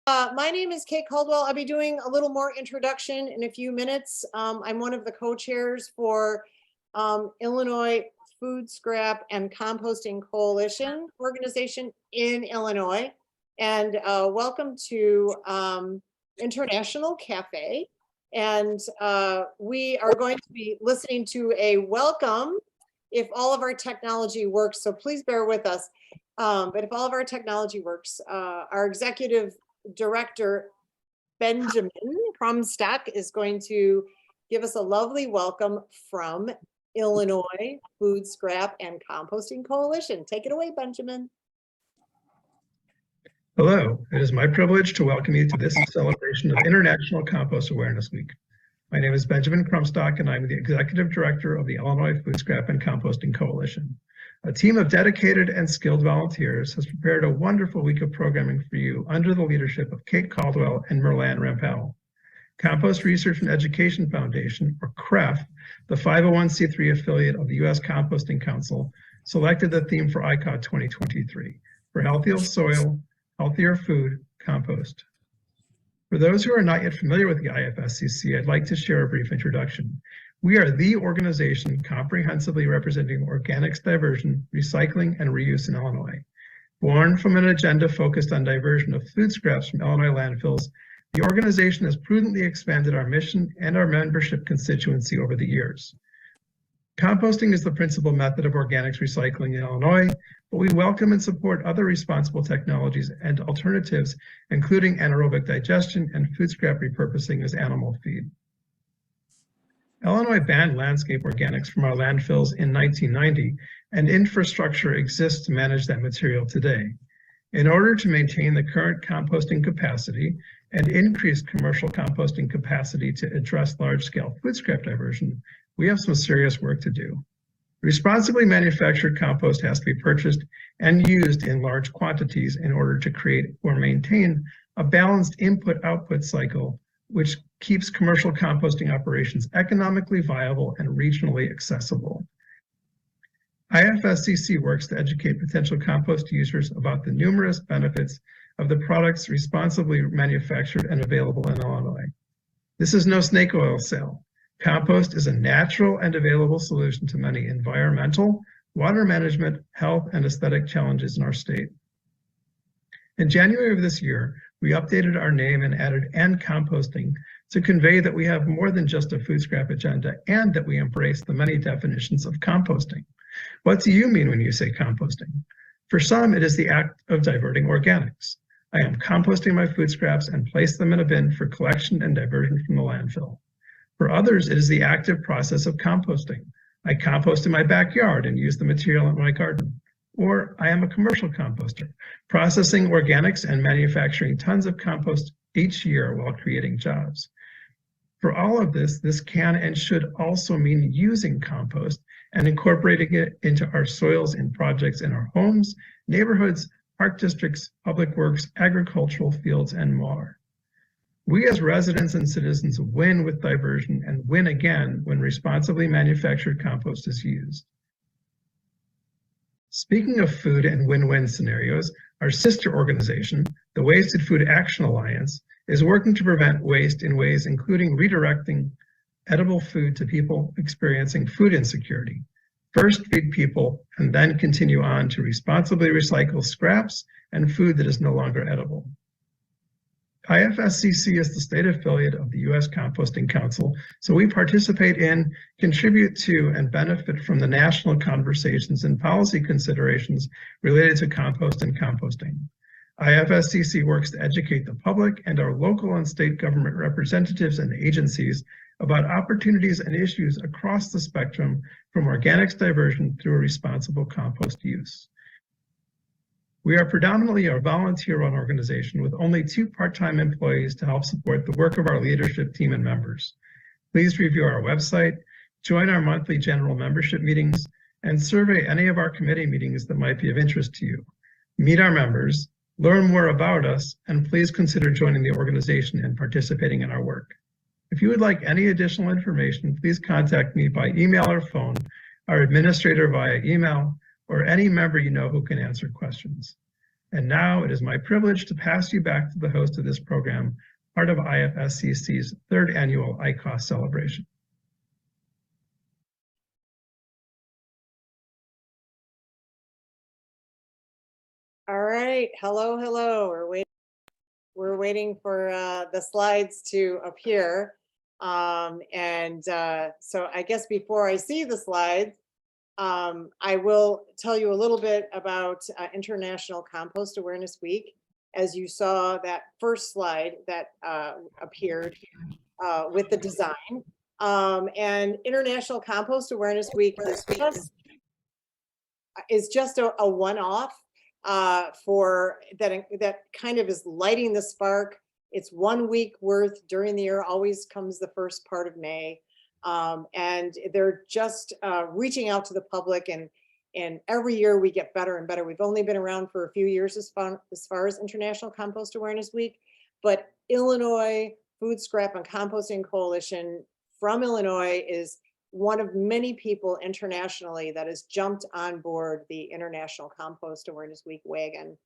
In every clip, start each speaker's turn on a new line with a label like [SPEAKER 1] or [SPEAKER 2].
[SPEAKER 1] My name is Kate Caldwell. I'll be doing a little more introduction in a few minutes. I'm one of the co-chairs for Illinois Food Scrap and Composting Coalition organization in Illinois. And welcome to International Cafe. And we are going to be listening to a welcome if all of our technology works. So please bear with us. But if all of our technology works, our executive director, Benjamin Krumstock, is going to give us a lovely welcome from Illinois Food Scrap and Composting Coalition. Take it away, Benjamin.
[SPEAKER 2] Hello, it is my privilege to welcome you to this celebration of International Compost Awareness Week. My name is Benjamin Krumstock, and I'm the Executive Director of the Illinois Food Scrap and Composting Coalition. A team of dedicated and skilled volunteers has prepared a wonderful week of programming for you under the leadership of Kate Caldwell and Merlan Rampell. Compost Research and Education Foundation, or CREF, the 501c3 affiliate of the U.S. Composting Council, selected the theme for ICAW 2023, for healthier soil, healthier food, compost. For those who are not yet familiar with the IFSCC, I'd like to share a brief introduction. We are the organization comprehensively representing organics diversion, recycling, and reuse in Illinois. Born from an agenda focused on diversion of food scraps from Illinois landfills, the organization has prudently expanded our mission and our membership constituency over the years. Composting is the principal method of organics recycling in Illinois, but we welcome and support other responsible technologies and alternatives, including anaerobic digestion and food scrap repurposing as animal feed. Illinois banned landscape organics from our landfills in 1990, and infrastructure exists to manage that material today. In order to maintain the current composting capacity and increase commercial composting capacity to address large-scale food scrap diversion, we have some serious work to do. Responsibly manufactured compost has to be purchased and used in large quantities in order to create or maintain a balanced input-output cycle, which keeps commercial composting operations economically viable and regionally accessible. IFSCC works to educate potential compost users about the numerous benefits of the products responsibly manufactured and available in Illinois. This is no snake oil sale. Compost is a natural and available solution to many environmental, water management, health, and aesthetic challenges in our state. In January of this year, we updated our name and added "and composting" to convey that we have more than just a food scrap agenda and that we embrace the many definitions of composting. What do you mean when you say composting? For some, it is the act of diverting organics. I am composting my food scraps and place them in a bin for collection and diversion from the landfill. For others, it is the active process of composting. I compost in my backyard and use the material in my garden. Or I am a commercial composter, processing organics and manufacturing tons of compost each year while creating jobs. For all of this, this can and should also mean using compost and incorporating it into our soils in projects in our homes, neighborhoods, park districts, public works, agricultural fields, and more. We as residents and citizens win with diversion and win again when responsibly manufactured compost is used. Speaking of food and win-win scenarios, our sister organization, the Wasted Food Action Alliance, is working to prevent waste in ways including redirecting edible food to people experiencing food insecurity. First feed people and then continue on to responsibly recycle scraps and food that is no longer edible. IFSCC is the state affiliate of the U.S. Composting Council, so we participate in, contribute to, and benefit from the national conversations and policy considerations related to compost and composting. IFSCC works to educate the public and our local and state government representatives and agencies about opportunities and issues across the spectrum from organics diversion through a responsible compost use. We are predominantly a volunteer-run organization with only 2 part-time employees to help support the work of our leadership team and members. Please review our website, join our monthly general membership meetings, and survey any of our committee meetings that might be of interest to you. Meet our members, learn more about us, and please consider joining the organization and participating in our work. If you would like any additional information, please contact me by email or phone, our administrator via email, or any member you know who can answer questions. And now it is my privilege to pass you back to the host of this program, part of IFSCC's third annual ICAW celebration.
[SPEAKER 1] All right, hello, hello. We're waiting for the slides to appear. So I guess before I see the slides, I will tell you a little bit about International Compost Awareness Week. As you saw that first slide that appeared with the design. And International Compost Awareness Week is just a one-off for that kind of is lighting the spark. It's 1 week worth during the year, always comes the first part of May. And they're just reaching out to the public, and every year we get better and better. We've only been around for a few years as far as International Compost Awareness Week, but Illinois Food Scrap and Composting Coalition from Illinois is one of many people internationally that has jumped on board the International Compost Awareness Week wagon.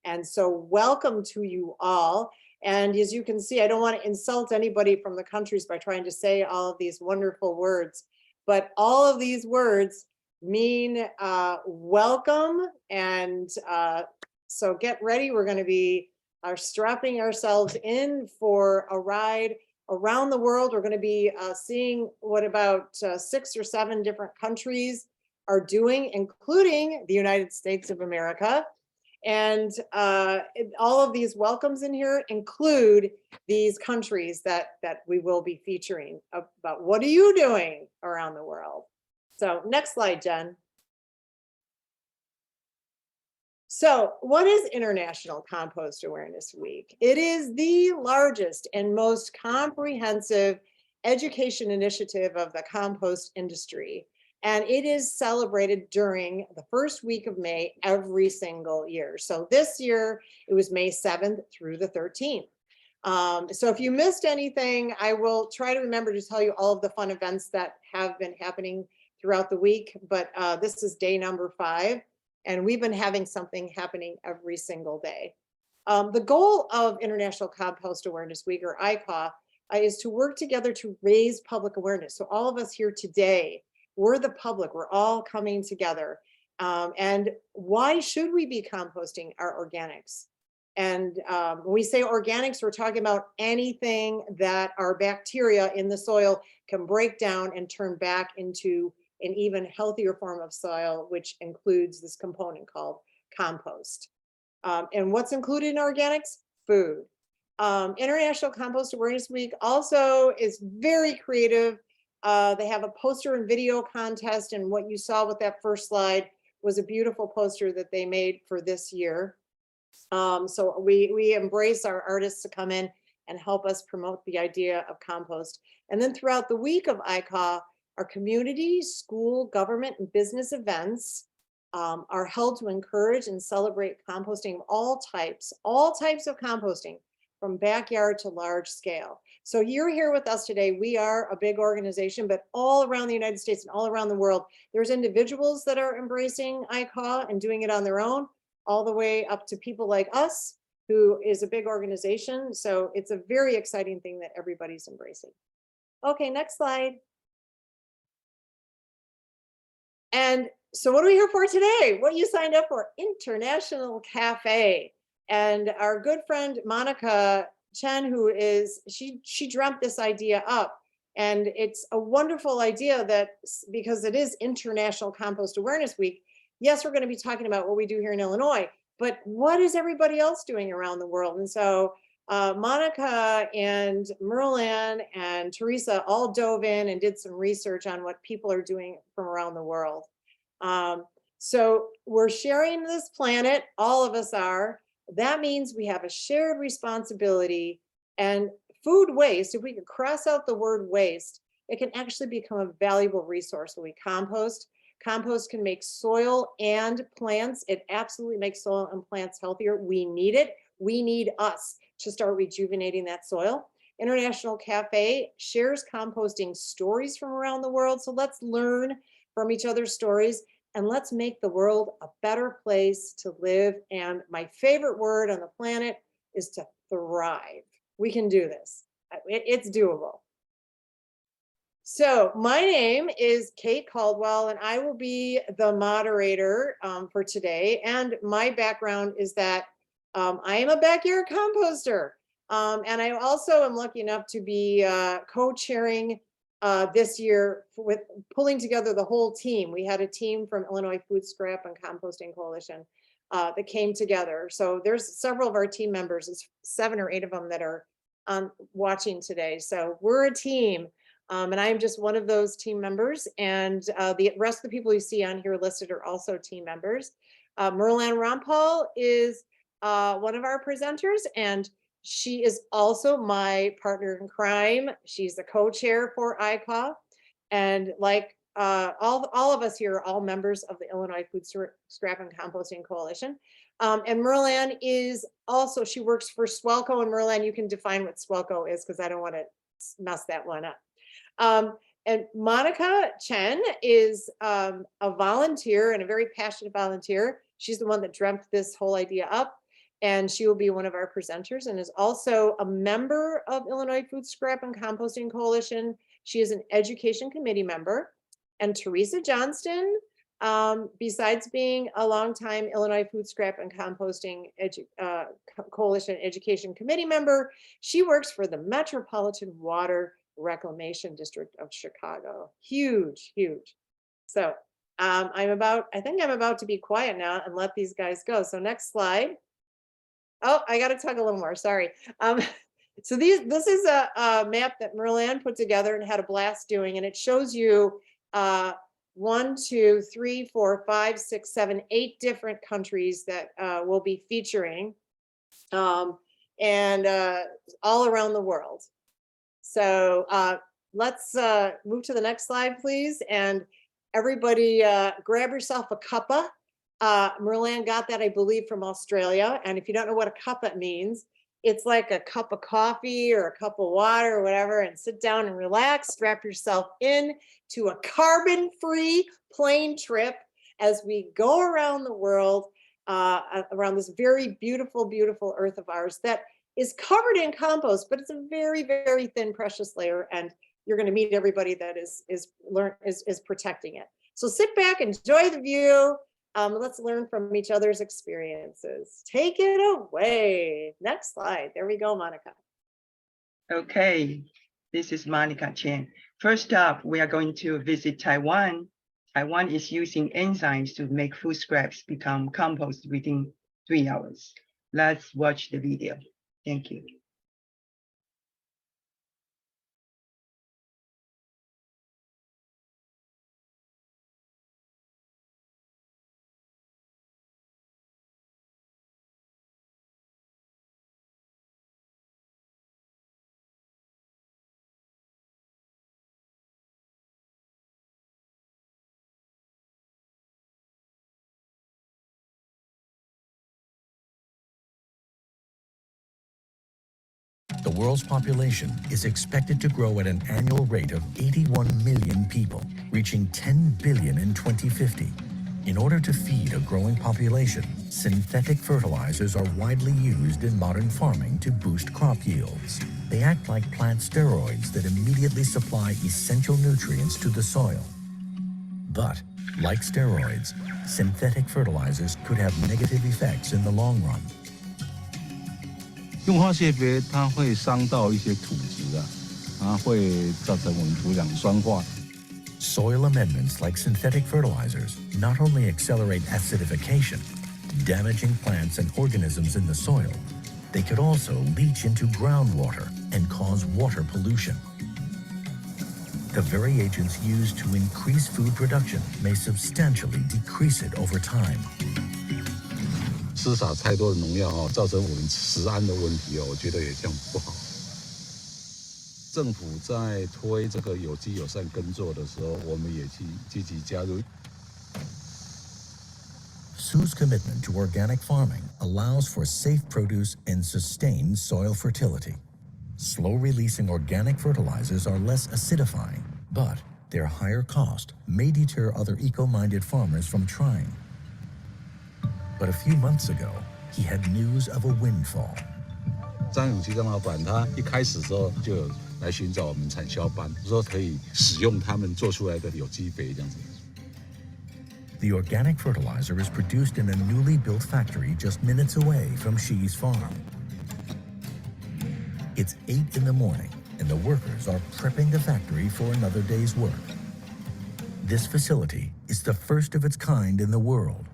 [SPEAKER 1] And so welcome to you all. And as you can see, I don't want to insult anybody from the countries by trying to say all of these wonderful words, but all of these words mean welcome. And so get ready. We're going to be strapping ourselves in for a ride around the world. We're going to be seeing what about 6 or 7 different countries are doing, including the United States of America. And all of these welcomes in here include these countries that we will be featuring about what are you doing around the world. So next slide, Jen. So what is International Compost Awareness Week? It is the largest and most comprehensive education initiative of the compost industry. And it is celebrated during the first week of May every single year. So this year, it was May 7th through the 13th. So if you missed anything, I will try to remember to tell you all of the fun events that have been happening throughout the week. But this is day number 5. And we've been having something happening every single day. The goal of International Compost Awareness Week, or ICAW, is to work together to raise public awareness. So all of us here today, we're the public, we're all coming together. And why should we be composting our organics? And when we say organics, we're talking about anything that our bacteria in the soil can break down and turn back into an even healthier form of soil, which includes this component called compost. And what's included in organics? Food. International Compost Awareness Week also is very creative. They have a poster and video contest, and what you saw with that first slide was a beautiful poster that they made for this year. So we embrace our artists to come in and help us promote the idea of compost. And then throughout the week of ICAW, our community, school, government, and business events are held to encourage and celebrate composting of all types of composting, from backyard to large scale. So you're here with us today. We are a big organization, but all around the United States and all around the world, there's individuals that are embracing ICAW and doing it on their own, all the way up to people like us, who is a big organization. So it's a very exciting thing that everybody's embracing. Okay, next slide. And so what are we here for today? What you signed up for? International Cafe. And our good friend Monica Chen, who is, she dreamt this idea up. And it's a wonderful idea that, because it is International Compost Awareness Week, yes, we're going to be talking about what we do here in Illinois, but what is everybody else doing around the world? And so Monica and Merlin and Teresa all dove in and did some research on what people are doing from around the world. So we're sharing this planet, all of us are. That means we have a shared responsibility, and food waste, if we could cross out the word waste, it can actually become a valuable resource when we compost. Compost can make soil and plants. It absolutely makes soil and plants healthier. We need it. We need us to start rejuvenating that soil. International Cafe shares composting stories from around the world. So let's learn from each other's stories. and let's make the world a better place to live. And my favorite word on the planet is to thrive. We can do this. It's doable. So my name is Kate Caldwell, and I will be the moderator for today. And my background is that I am a backyard composter. And I also am lucky enough to be co-chairing this year with pulling together the whole team. We had a team from Illinois Food Scrap and Composting Coalition that came together. So there's several of our team members, it's 7 or 8 of them that are watching today. So we're a team. And I'm just one of those team members. And the rest of the people you see on here listed are also team members. Merlan Rampal is one of our presenters, and she is also my partner in crime. She's the co-chair for ICAW. And like all of us here are all members of the Illinois Food Scrap and Composting Coalition. And Merlan is also, she works for Swelco. And Merlan, you can define what Swelco is because I don't want to mess that one up. And Monica Chen is a volunteer and a very passionate volunteer. She's the one that dreamt this whole idea up, and she will be one of our presenters and is also a member of Illinois Food Scrap and Composting Coalition. She is an education committee member. And Teresa Johnston, besides being a longtime Illinois Food Scrap and Composting Coalition education committee member, she works for the Metropolitan Water Reclamation District of Chicago. Huge, huge. So I think I'm about to be quiet now and let these guys go. So next slide. Oh, I got to talk a little more. Sorry. So this is a map that Merlan put together and had a blast doing, and it shows you 1, 2, 3, 4, 5, 6, 7, 8 different countries that we'll be featuring, and all around the world. So let's move to the next slide, please. And everybody grab yourself a cuppa. Merlan got that, I believe, from Australia. And if you don't know what a cuppa means, it's like a cup of coffee or a cup of water or whatever, and sit down and relax, strap yourself in to a carbon-free plane trip as we go around the world, around this very beautiful, beautiful earth of ours that is covered in compost, but it's a very, very thin, precious layer, and you're going to meet everybody that is protecting it. So sit back, enjoy the view. Let's learn from each other's experiences. Take it away. Next slide. There we go, Monica.
[SPEAKER 3] Okay, this is Monica Chen. First up, we are going to visit Taiwan. Taiwan is using enzymes to make food scraps become compost within 3 hours. Let's watch the video. Thank you.
[SPEAKER 4] The world's population is expected to grow at an annual rate of 81 million people, reaching 10 billion in 2050. In order to feed a growing population, synthetic fertilizers are widely used in modern farming to boost crop yields. They act like plant steroids that immediately supply essential nutrients to the soil. But, like steroids, synthetic fertilizers could have negative effects in the long run.
[SPEAKER 5] 用化学肥它会伤到一些土质啊，它会造成我们土壤酸化。
[SPEAKER 4] Soil amendments like synthetic fertilizers not only accelerate acidification, damaging plants and organisms in the soil, they could also leach into groundwater and cause water pollution. The very agents used to increase food production may substantially decrease it over time.
[SPEAKER 5] 施撒太多的农药哦，造成我们食安的问题哦，我觉得也这样不好。政府在推这个有机友善耕作的时候，我们也去积极加入。
[SPEAKER 4] SU's commitment to organic farming allows for safe produce and sustained soil fertility. Slow-releasing organic fertilizers are less acidifying, but their higher cost may deter other eco-minded farmers from trying. But a few months ago, he had news of a windfall.
[SPEAKER 5] 张永琪张老板他一开始时候就有来寻找我们产销班，说可以使用他们做出来的有机肥这样子。
[SPEAKER 4] The organic fertilizer is produced in a newly built factory just minutes away from Xi's farm. It's 8 in the morning, and the workers are prepping the factory for another day's work. This facility is the first of its kind in the world.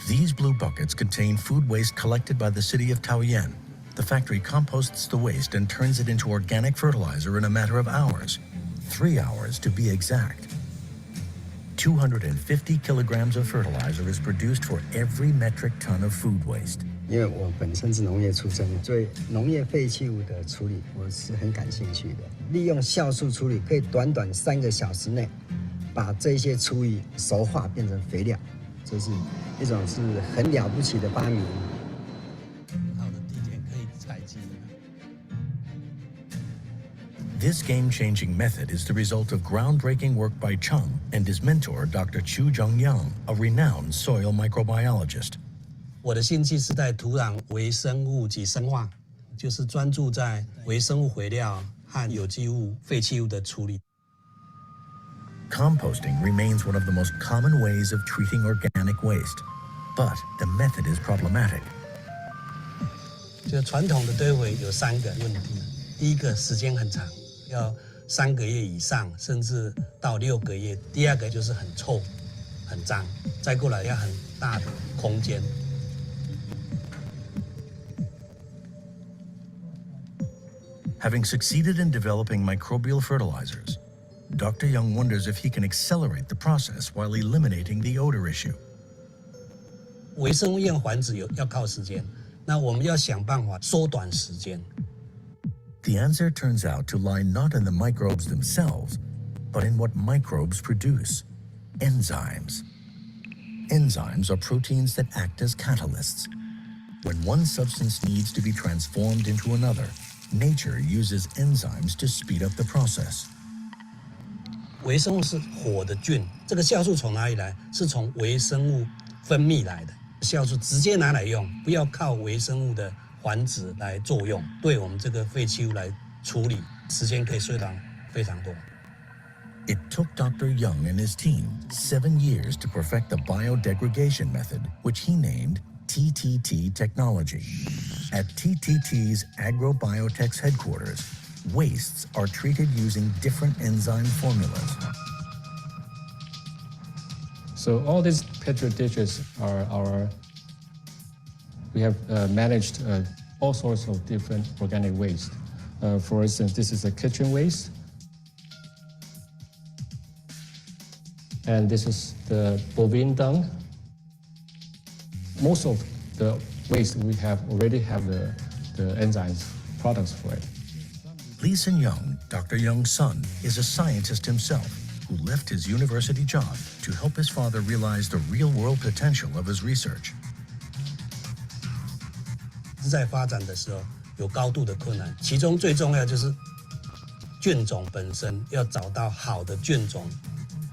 [SPEAKER 4] These blue buckets contain food waste collected by the city of Taoyuan. The factory composts the waste and turns it into organic fertilizer in a matter of hours, 3 hours to be exact. 250 kilograms of fertilizer is produced for every metric ton of food waste.
[SPEAKER 6] 因为我本身是农业出身，对农业废弃物的处理我是很感兴趣的。利用酵素处理，可以短短3个小时内，把这些厨余熟化变成肥料，这是一种是很了不起的发明。
[SPEAKER 7] 好的地点可以采集。
[SPEAKER 4] This game-changing method is the result of groundbreaking work by Chung and his mentor, Dr. Chu Zhongyang, a renowned soil microbiologist.
[SPEAKER 7] 我的兴趣是在土壤微生物及生化，就是专注在微生物肥料和有机物废弃物的处理。
[SPEAKER 4] Composting remains one of the most common ways of treating organic waste, but the method is problematic.
[SPEAKER 7] 就传统的堆肥有3个问题，第一个时间很长，要3个月以上，甚至到6个月。第二个就是很臭、很脏，再过来要很大的空间。
[SPEAKER 4] Having succeeded in developing microbial fertilizers, Dr. Young wonders if he can accelerate the process while eliminating the odor issue.
[SPEAKER 7] 微生物验繁殖要靠时间，那我们要想办法缩短时间。
[SPEAKER 4] The answer turns out to lie not in the microbes themselves, but in what microbes produce: enzymes. Enzymes are proteins that act as catalysts. When one substance needs to be transformed into another, nature uses enzymes to speed up the process.
[SPEAKER 7] 微生物是活的菌，这个酵素从哪里来？是从微生物分泌来的。酵素直接拿来用，不要靠微生物的繁殖来作用，对我们这个废弃物来处理，时间可以缩短非常多。
[SPEAKER 4] It took Dr. Young and his team 7 years to perfect the biodegradation method, which he named TTT technology. At TTT's Agrobiotech's headquarters, wastes are treated using different enzyme formulas.
[SPEAKER 8] So all these petri dishes we have managed all sorts of different organic waste. For instance, this is a kitchen waste. And this is the bovine dung. Most of the waste we already have the enzymes products for it.
[SPEAKER 4] Lee Sin-young, Dr. Young's son, is a scientist himself who left his university job to help his father realize the real-world potential of his research.
[SPEAKER 7] 在发展的时候有高度的困难，其中最重要就是菌种本身要找到好的菌种，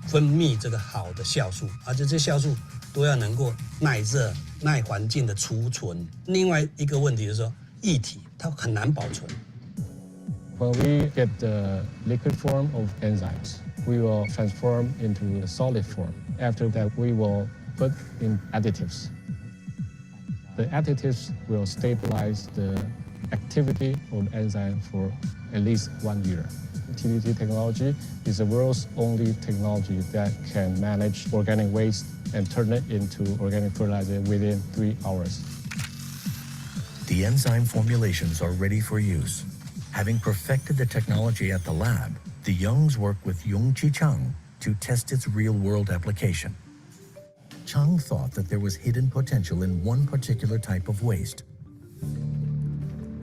[SPEAKER 7] 分泌这个好的酵素，而且这酵素都要能够耐热、耐环境的储存。另外一个问题就是说，液体它很难保存。
[SPEAKER 8] When we get the liquid form of enzymes, we will transform into a solid form. After that, we will put in additives. The additives will stabilize the activity of the enzyme for at least 1 year. TTT technology is the world's only technology that can manage organic waste and turn it into organic fertilizer within 3 hours.
[SPEAKER 4] The enzyme formulations are ready for use. Having perfected the technology at the lab, the Youngs work with Yongqi Chang to test its real-world application. Chang thought that there was hidden potential in one particular type of waste.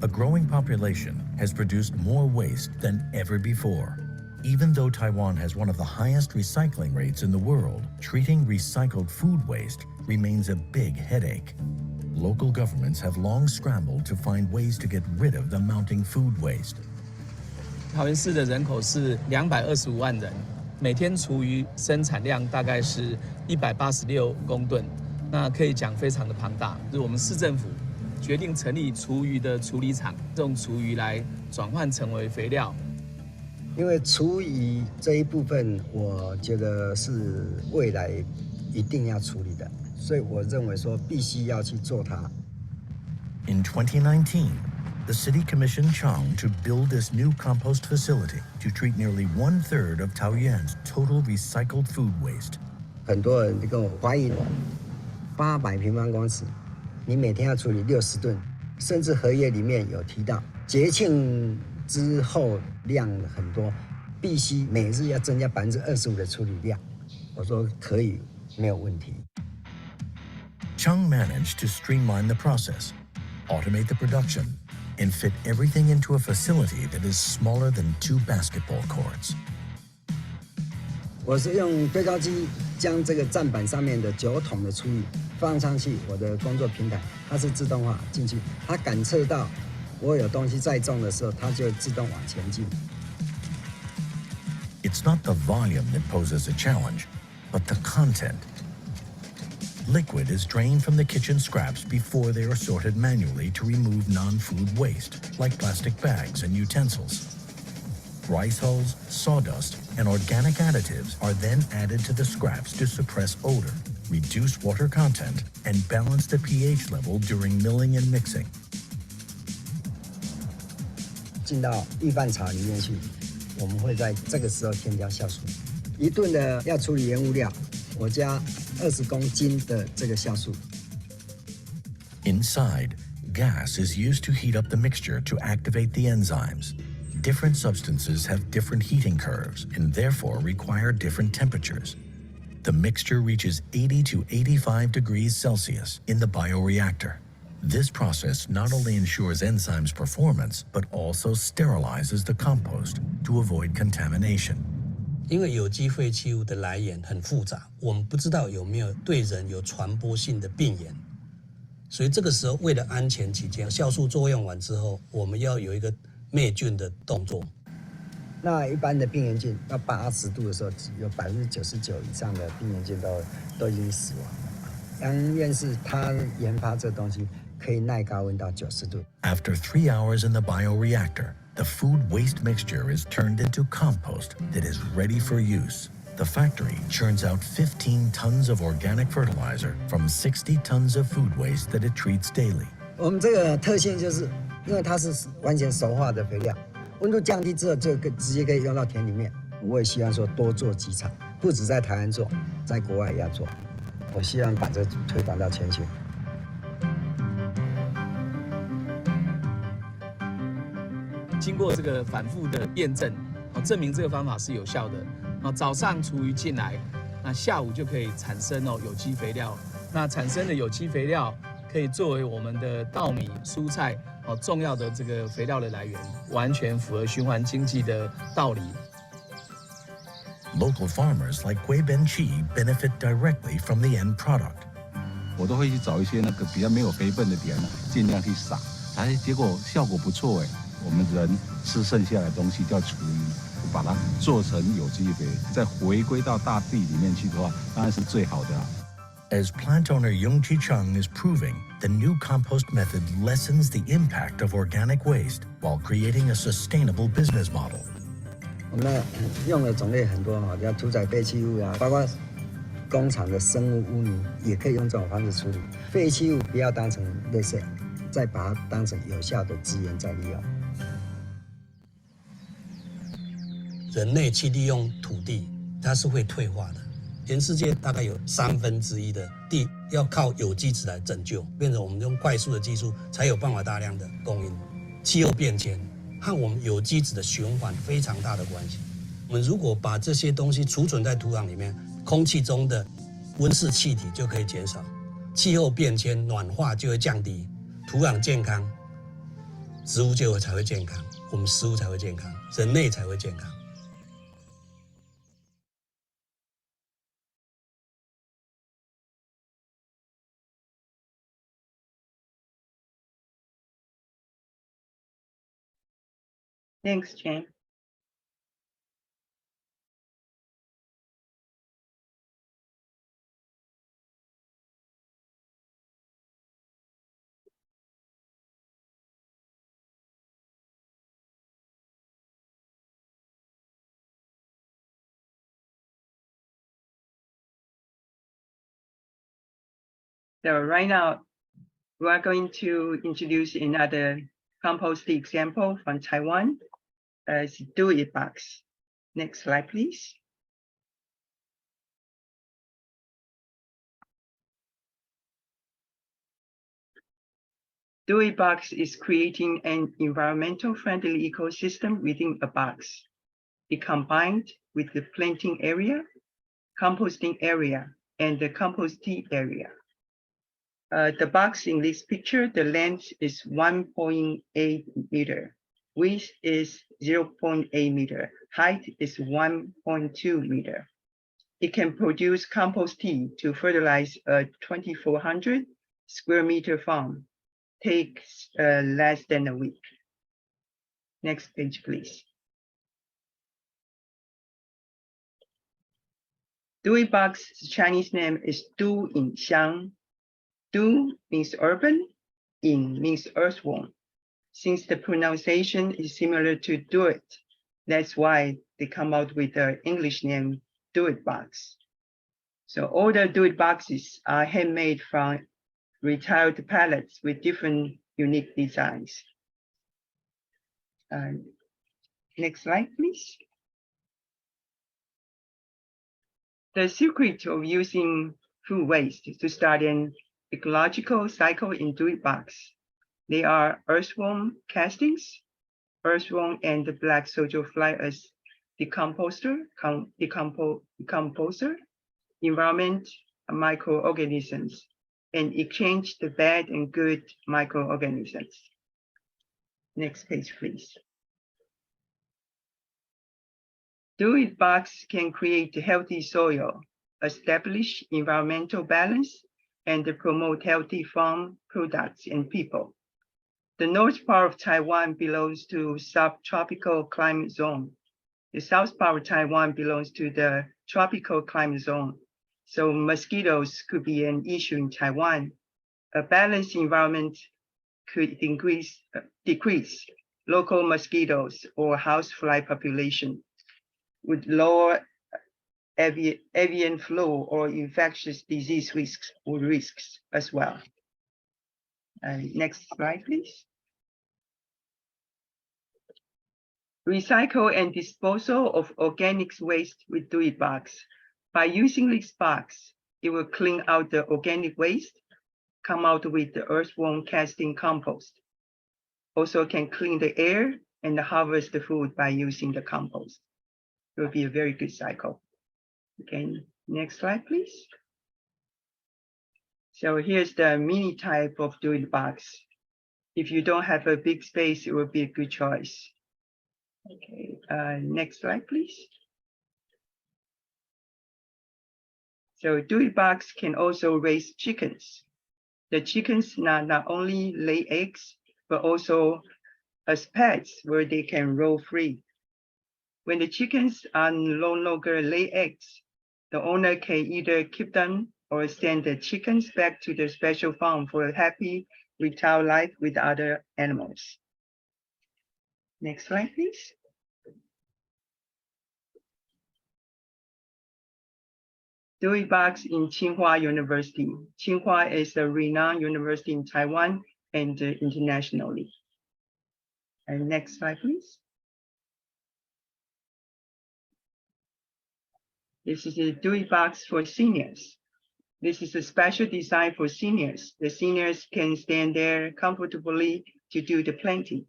[SPEAKER 4] A growing population has produced more waste than ever before. Even though Taiwan has one of the highest recycling rates in the world, treating recycled food waste remains a big headache. Local governments have long scrambled to find ways to get rid of the mounting food waste.
[SPEAKER 9] 桃园市的人口是225万人，每天厨余生产量大概是186公吨，那可以讲非常的庞大。就是我们市政府决定成立厨余的处理厂，用厨余来转换成为肥料。
[SPEAKER 6] 因为厨余这一部分，我觉得是未来一定要处理的，所以我认为说必须要去做它。
[SPEAKER 4] In 2019, the city commissioned Chang to build this new compost facility to treat nearly 1/3 of Taoyuan's total recycled food waste.
[SPEAKER 6] 很多人就跟我怀疑，800平方公尺，你每天要处理60吨，甚至合约里面有提到节庆之后量很多，必须每日要增加25%的处理量。我说可以，没有问题。
[SPEAKER 4] Chang managed to streamline the process, automate the production, and fit everything into a facility that is smaller than 2 basketball courts.
[SPEAKER 6] 我是用堆高机将这个站板上面的9桶的厨余放上去，我的工作平台它是自动化进去，它感测到我有东西在种的时候，它就自动往前进。
[SPEAKER 4] It's not the volume that poses a challenge, but the content. Liquid is drained from the kitchen scraps before they are sorted manually to remove non-food waste, like plastic bags and utensils. Rice hulls, sawdust, and organic additives are then added to the scraps to suppress odor, reduce water content, and balance the pH level during milling and mixing.
[SPEAKER 6] 进到预拌槽里面去，我们会在这个时候添加酵素。1吨的要处理原物料，我加20公斤的这个酵素。
[SPEAKER 4] Inside, gas is used to heat up the mixture to activate the enzymes. Different substances have different heating curves and therefore require different temperatures. The mixture reaches 80 to 85 degrees Celsius in the bioreactor. This process not only ensures enzymes performance, but also sterilizes the compost to avoid contamination.
[SPEAKER 7] 因为有机废弃物的来源很复杂，我们不知道有没有对人有传播性的病原，所以这个时候为了安全起见，酵素作用完之后，我们要有一个灭菌的动作。
[SPEAKER 6] 那一般的病原菌到80度的时候，有99%以上的病原菌都已经死亡了。杨院士他研发这东西可以耐高温到90度。
[SPEAKER 4] After 3 hours in the bioreactor, the food waste mixture is turned into compost that is ready for use. The factory churns out 15 tons of organic fertilizer from 60 tons of food waste that it treats daily.
[SPEAKER 6] 我们这个特性就是，因为它是完全熟化的肥料，温度降低之后就直接可以用到田里面。我也希望说多做几场，不止在台湾做，在国外也要做。我希望把这推广到全球。
[SPEAKER 9] 经过这个反复的验证，证明这个方法是有效的。早上厨余进来，那下午就可以产生有机肥料。那产生的有机肥料可以作为我们的稻米、蔬菜重要的这个肥料的来源，完全符合循环经济的道理。
[SPEAKER 4] Local farmers like Gui Benqi benefit directly from the end product.
[SPEAKER 5] 我都会去找一些那个比较没有肥分的点，尽量去撒，结果效果不错哎。我们人吃剩下的东西叫厨余，把它做成有机肥，再回归到大地里面去的话，当然是最好的。
[SPEAKER 4] As plant owner Yongqi Chang is proving, the new compost method lessens the impact of organic waste while creating a sustainable business model.
[SPEAKER 6] 我们用的种类很多像屠宰废弃物啊，包括工厂的生物污泥，也可以用这种方式处理。废弃物不要当成垃圾，再把它当成有效的资源再利用。
[SPEAKER 7] 人类去利用土地，它是会退化的。全世界大概有1/3的地要靠有机质来拯救，变成我们用快速的技术才有办法大量的供应。气候变迁和我们有机质的循环非常大的关系。我们如果把这些东西储存在土壤里面，空气中的温室气体就可以减少，气候变迁暖化就会降低，土壤健康，植物就才会健康，我们食物才会健康，人类才会健康。
[SPEAKER 3] Thanks, Chen. So right now, we are going to introduce another compost example from Taiwan. It's Do It Box. Next slide, please. Do It Box is creating an environmental friendly ecosystem within a box. It combined with the planting area, composting area, and the compostee area. The box in this picture, the length is 1.8 meter. Width is 0.8 meter. Height is 1.2 meter. It can produce compost tea to fertilize a 2,400 square meter farm. Takes less than a week. Next page, please. Do It Box's Chinese name is Du In Xiang. Du means urban, In means earthworm. Since the pronunciation is similar to do it, that's why they come out with the English name Do It Box. So all the Do It Boxes are handmade from retired pallets with different unique designs. Next slide, please. The secret of using food waste to start an ecological cycle in Do It Box. They are earthworm castings, earthworm and the black soldier fly as decomposer, environment microorganisms, and exchange the bad and good microorganisms. Next page, please. Do It Box can create healthy soil, establish environmental balance, and promote healthy farm products and people. The north part of Taiwan belongs to subtropical climate zone. The south part of Taiwan belongs to the tropical climate zone. So mosquitoes could be an issue in Taiwan. A balanced environment could decrease local mosquitoes or housefly population, with lower avian flu or infectious disease risks as well. Next slide, please. Recycle and disposal of organics waste with Do It Box. By using this box, it will clean out the organic waste, come out with the earthworm casting compost. Also can clean the air and harvest the food by using the compost. It will be a very good cycle. Okay, next slide, please. So here's the mini type of Do It Box. If you don't have a big space, it will be a good choice. Okay, next slide, please. So Do It Box can also raise chickens. The chickens not only lay eggs, but also as pets where they can roam free. When the chickens are no longer lay eggs, the owner can either keep them or send the chickens back to the special farm for a happy retired life with other animals. Next slide, please. Do It Box in Tsinghua University. Tsinghua is a renowned university in Taiwan and internationally. And next slide, please. This is a Do It Box for seniors. This is a special design for seniors. The seniors can stand there comfortably to do the planting.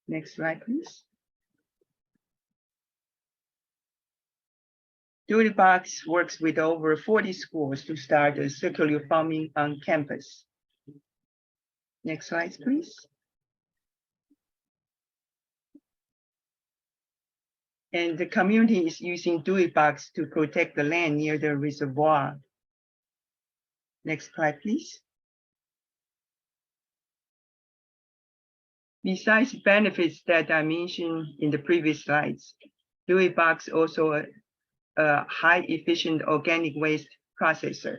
[SPEAKER 3] Next slide, please. Do It Box works with over 40 schools to start a circular farming on campus. Next slide, please. And the community is using Do It Box to protect the land near the reservoir. Next slide, please. Besides benefits that I mentioned in the previous slides, Do It Box also a high efficient organic waste processor.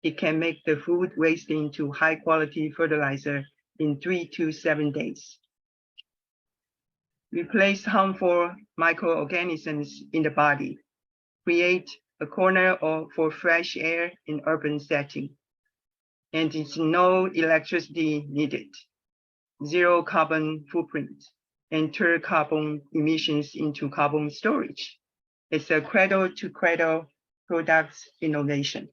[SPEAKER 3] It can make the food waste into high quality fertilizer in 3 to 7 days. Replace harmful microorganisms in the body. Create a corner for fresh air in urban setting. and it's no electricity needed, zero carbon footprint, enter carbon emissions into carbon storage. It's a cradle-to-cradle products innovation.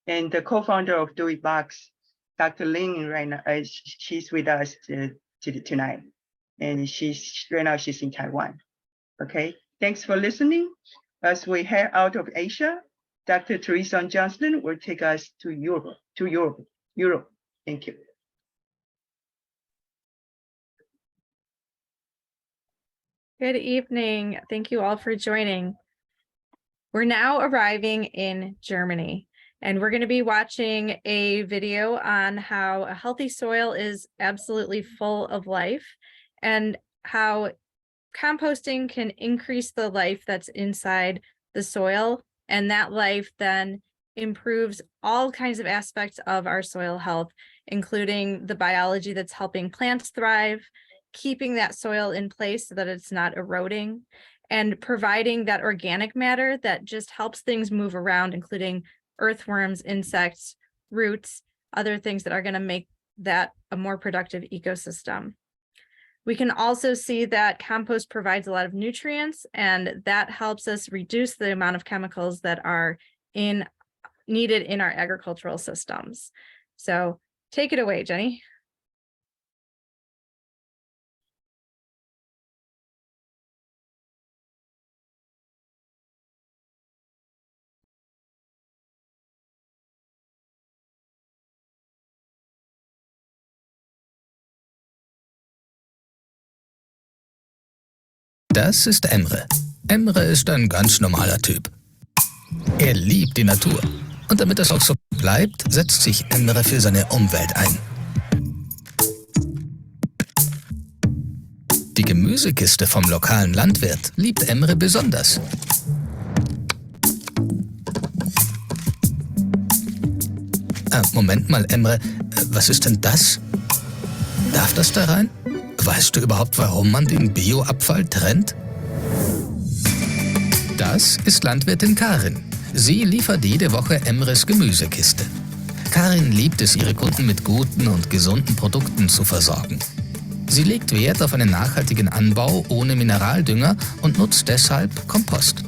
[SPEAKER 3] And the co-founder of Do It Box, Dr. Lin, right now, she's with us tonight, and right now she's in Taiwan. Okay, thanks for listening. As we head out of Asia, Dr. Teresa Johnston will take us to Europe. Thank you.
[SPEAKER 10] Good evening. Thank you all for joining. We're now arriving in Germany, and we're going to be watching a video on how a healthy soil is absolutely full of life and how composting can increase the life that's inside the soil, and that life then improves all kinds of aspects of our soil health, including the biology that's helping plants thrive, keeping that soil in place so that it's not eroding, and providing that organic matter that just helps things move around, including earthworms, insects, roots, other things that are going to make that a more productive ecosystem. We can also see that compost provides a lot of nutrients, and that helps us reduce the amount of chemicals that are needed in our agricultural systems. So take it away, Jenny.
[SPEAKER 11] Das ist Emre. Emre ist ein ganz normaler Typ. Er liebt die Natur. Und damit das auch so bleibt, setzt sich Emre für seine Umwelt ein. Die Gemüsekiste vom lokalen Landwirt liebt Emre besonders. Moment mal, Emre, was ist denn das? Darf das da rein? Weißt du überhaupt, warum man den Bioabfall trennt? Das ist Landwirtin Karin. Sie liefert jede Woche Emres Gemüsekiste. Karin liebt es, ihre Kunden mit guten und gesunden Produkten zu versorgen. Sie legt Wert auf einen nachhaltigen Anbau ohne Mineraldünger und nutzt deshalb Kompost.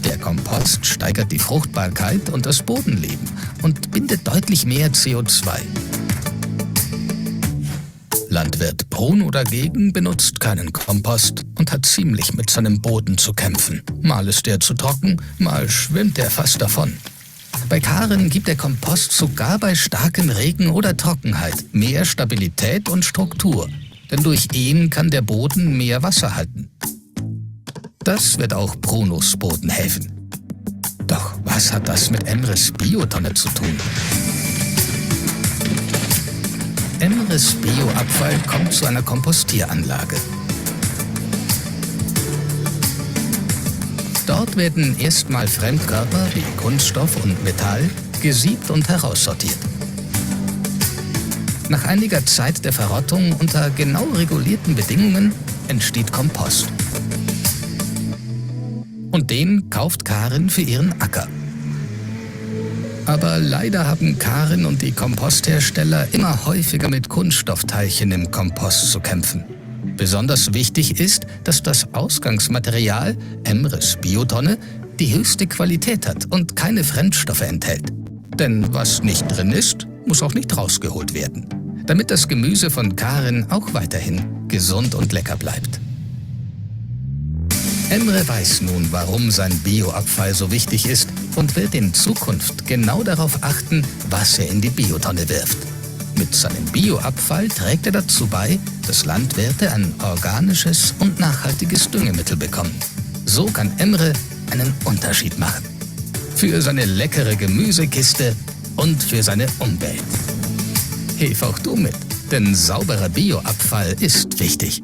[SPEAKER 11] Der Kompost steigert die Fruchtbarkeit und das Bodenleben und bindet deutlich mehr CO2. Landwirt Bruno dagegen benutzt keinen Kompost und hat ziemlich mit seinem Boden zu kämpfen. Mal ist er zu trocken, mal schwimmt er fast davon. Bei Karin gibt der Kompost sogar bei starkem Regen oder Trockenheit mehr Stabilität und Struktur, denn durch ihn kann der Boden mehr Wasser halten. Das wird auch Brunos Boden helfen. Doch was hat das mit Emres Biotonne zu tun? Emres Bioabfall kommt zu einer Kompostieranlage. Dort werden erstmal Fremdkörper wie Kunststoff und Metall gesiebt und heraussortiert. Nach einiger Zeit der Verrottung unter genau regulierten Bedingungen entsteht Kompost. Und den kauft Karin für ihren Acker. Aber leider haben Karin und die Komposthersteller immer häufiger mit Kunststoffteilchen im Kompost zu kämpfen. Besonders wichtig ist, dass das Ausgangsmaterial, Emres Biotonne, die höchste Qualität hat und keine Fremdstoffe enthält. Denn was nicht drin ist, muss auch nicht rausgeholt werden, damit das Gemüse von Karin auch weiterhin gesund und lecker bleibt. Emre weiß nun, warum sein Bioabfall so wichtig ist und wird in Zukunft genau darauf achten, was er in die Biotonne wirft. Mit seinem Bioabfall trägt er dazu bei, dass Landwirte ein organisches und nachhaltiges Düngemittel bekommen. So kann Emre einen Unterschied machen. Für seine leckere Gemüsekiste und für seine Umwelt. Hilf auch du mit, denn sauberer Bioabfall ist wichtig.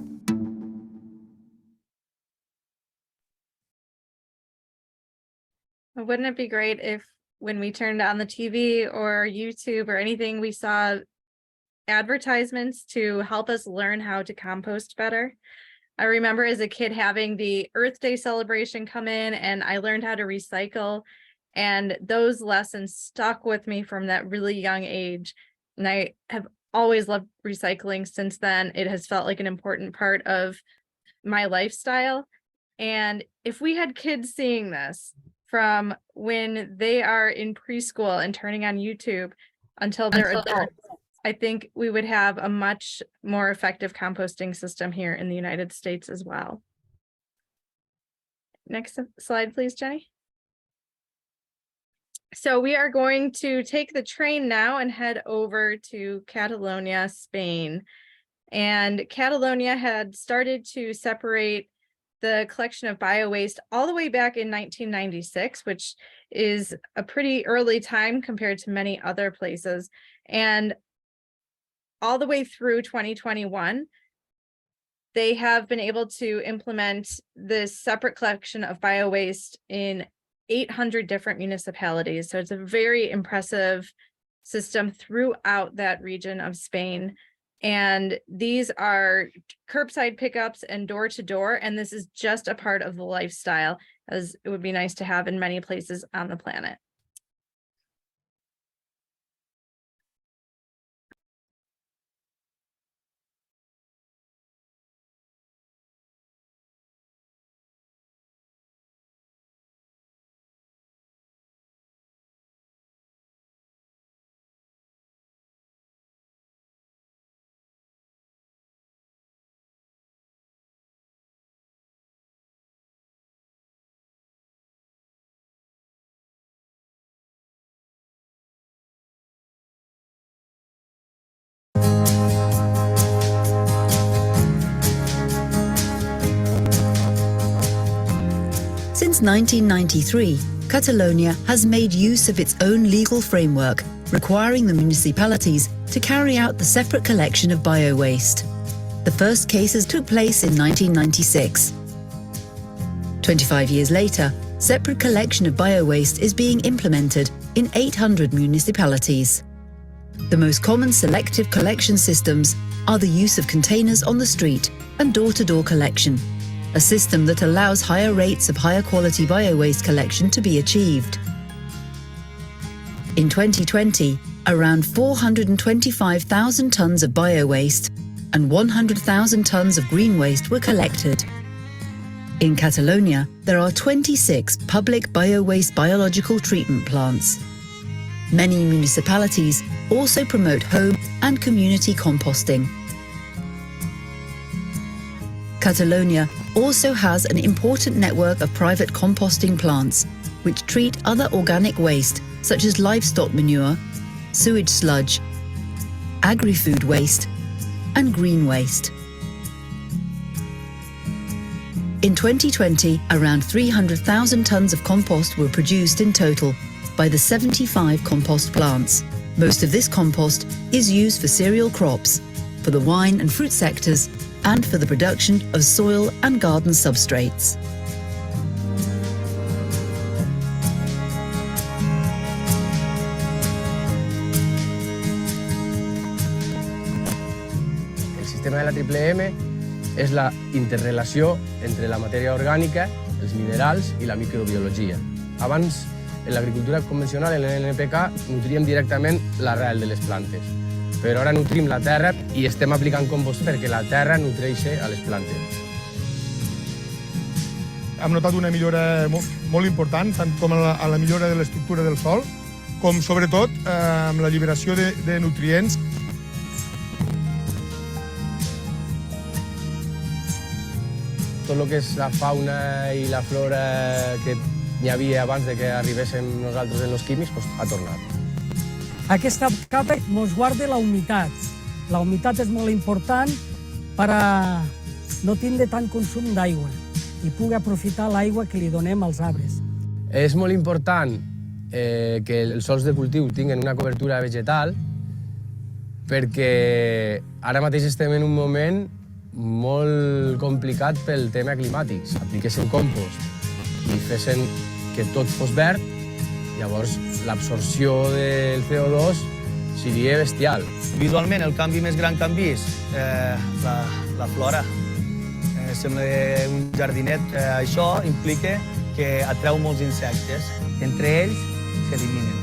[SPEAKER 10] Wouldn't it be great if when we turned on the TV or YouTube or anything, we saw advertisements to help us learn how to compost better? I remember as a kid having the Earth Day celebration come in, and I learned how to recycle. And those lessons stuck with me from that really young age. And I have always loved recycling since then. It has felt like an important part of my lifestyle. And if we had kids seeing this from when they are in preschool and turning on YouTube until they're adults, I think we would have a much more effective composting system here in the United States as well. Next slide, please, Jenny. So we are going to take the train now and head over to Catalonia, Spain. And Catalonia had started to separate the collection of bio-waste all the way back in 1996, which is a pretty early time compared to many other places. And all the way through 2021, they have been able to implement this separate collection of bio-waste in 800 different municipalities. So it's a very impressive system throughout that region of Spain. And these are curbside pickups and door to door. And this is just a part of the lifestyle, as it would be nice to have in many places on the planet.
[SPEAKER 12] Since 1993, Catalonia has made use of its own legal framework, requiring the municipalities to carry out the separate collection of bio-waste. The first cases took place in 1996. 25 years later, separate collection of bio-waste is being implemented in 800 municipalities. The most common selective collection systems are the use of containers on the street and door-to-door collection, a system that allows higher rates of higher quality bio-waste collection to be achieved. In 2020, around 425,000 tonnes of bio-waste and 100,000 tonnes of green waste were collected. In Catalonia, there are 26 public bio-waste biological treatment plants. Many municipalities also promote home and community composting. Catalonia also has an important network of private composting plants, which treat other organic waste such as livestock manure, sewage sludge, agri-food waste, and green waste. In 2020, around 300,000 tonnes of compost were produced in total by the 75 compost plants. Most of this compost is used for cereal crops, for the wine and fruit sectors, and for the production of soil and garden substrates.
[SPEAKER 8] El sistema de la TMM és la interrelació entre la matèria orgànica, els minerals i la microbiologia. Abans, en l'agricultura convencional, en l'NPK, nutríem directament l'arrel de les plantes. Però ara nutrim la terra i estem aplicant compost perquè la terra nutreixi a les plantes.
[SPEAKER 13] Hem notat una millora molt important, tant com a la millora de l'estructura del sòl, com sobretot amb l'alliberació de nutrients.
[SPEAKER 8] Tot el que és la fauna i la flora que hi havia abans de que arribéssim nosaltres en els químics, ha tornat.
[SPEAKER 14] Aquesta capa ens guarda la humitat. La humitat és molt important per a no tindre tant consum d'aigua i pugui aprofitar l'aigua que li donem als arbres.
[SPEAKER 8] És molt important que els sòls de cultiu tinguin una cobertura vegetal perquè ara mateix estem en un moment molt complicat pel tema climàtic. S'apliquessin compost i fessin que tot fos verd, llavors l'absorció del CO2 seria bestial.
[SPEAKER 15] Visualment, el canvi més gran que hem vist, la flora. Sembla un jardinet. Això implica que atreu molts insectes. entre ells s'eliminen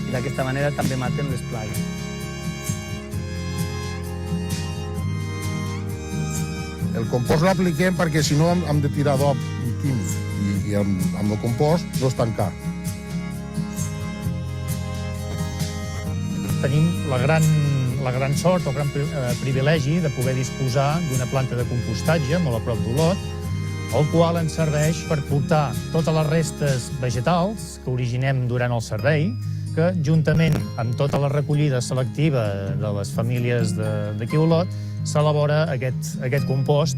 [SPEAKER 15] i d'aquesta manera també maten les plagues.
[SPEAKER 16] El compost l'apliquem perquè si no hem de tirar adob químic i amb el compost no és tan car.
[SPEAKER 17] Tenim la gran sort o gran privilegi de poder disposar d'una planta de compostatge molt a prop d'Olot, el qual ens serveix per portar totes les restes vegetals que originem durant el servei, que juntament amb tota la recollida selectiva de les famílies d'aquí a Olot s'elabora aquest compost.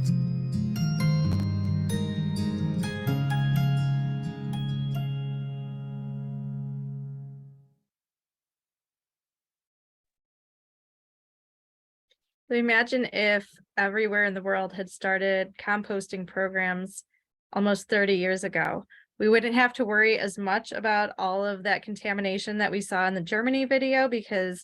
[SPEAKER 10] So imagine if everywhere in the world had started composting programs almost 30 years ago. We wouldn't have to worry as much about all of that contamination that we saw in the Germany video, because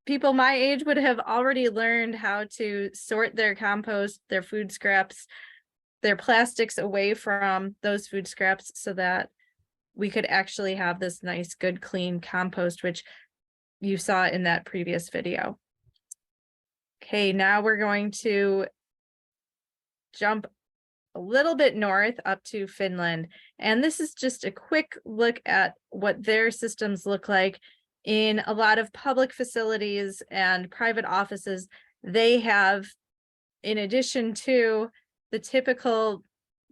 [SPEAKER 10] people my age would have already learned how to sort their compost, their food scraps, their plastics away from those food scraps so that we could actually have this nice, good, clean compost, which you saw in that previous video. Okay, now we're going to jump a little bit north up to Finland. And this is just a quick look at what their systems look like. In a lot of public facilities and private offices, they have, in addition to the typical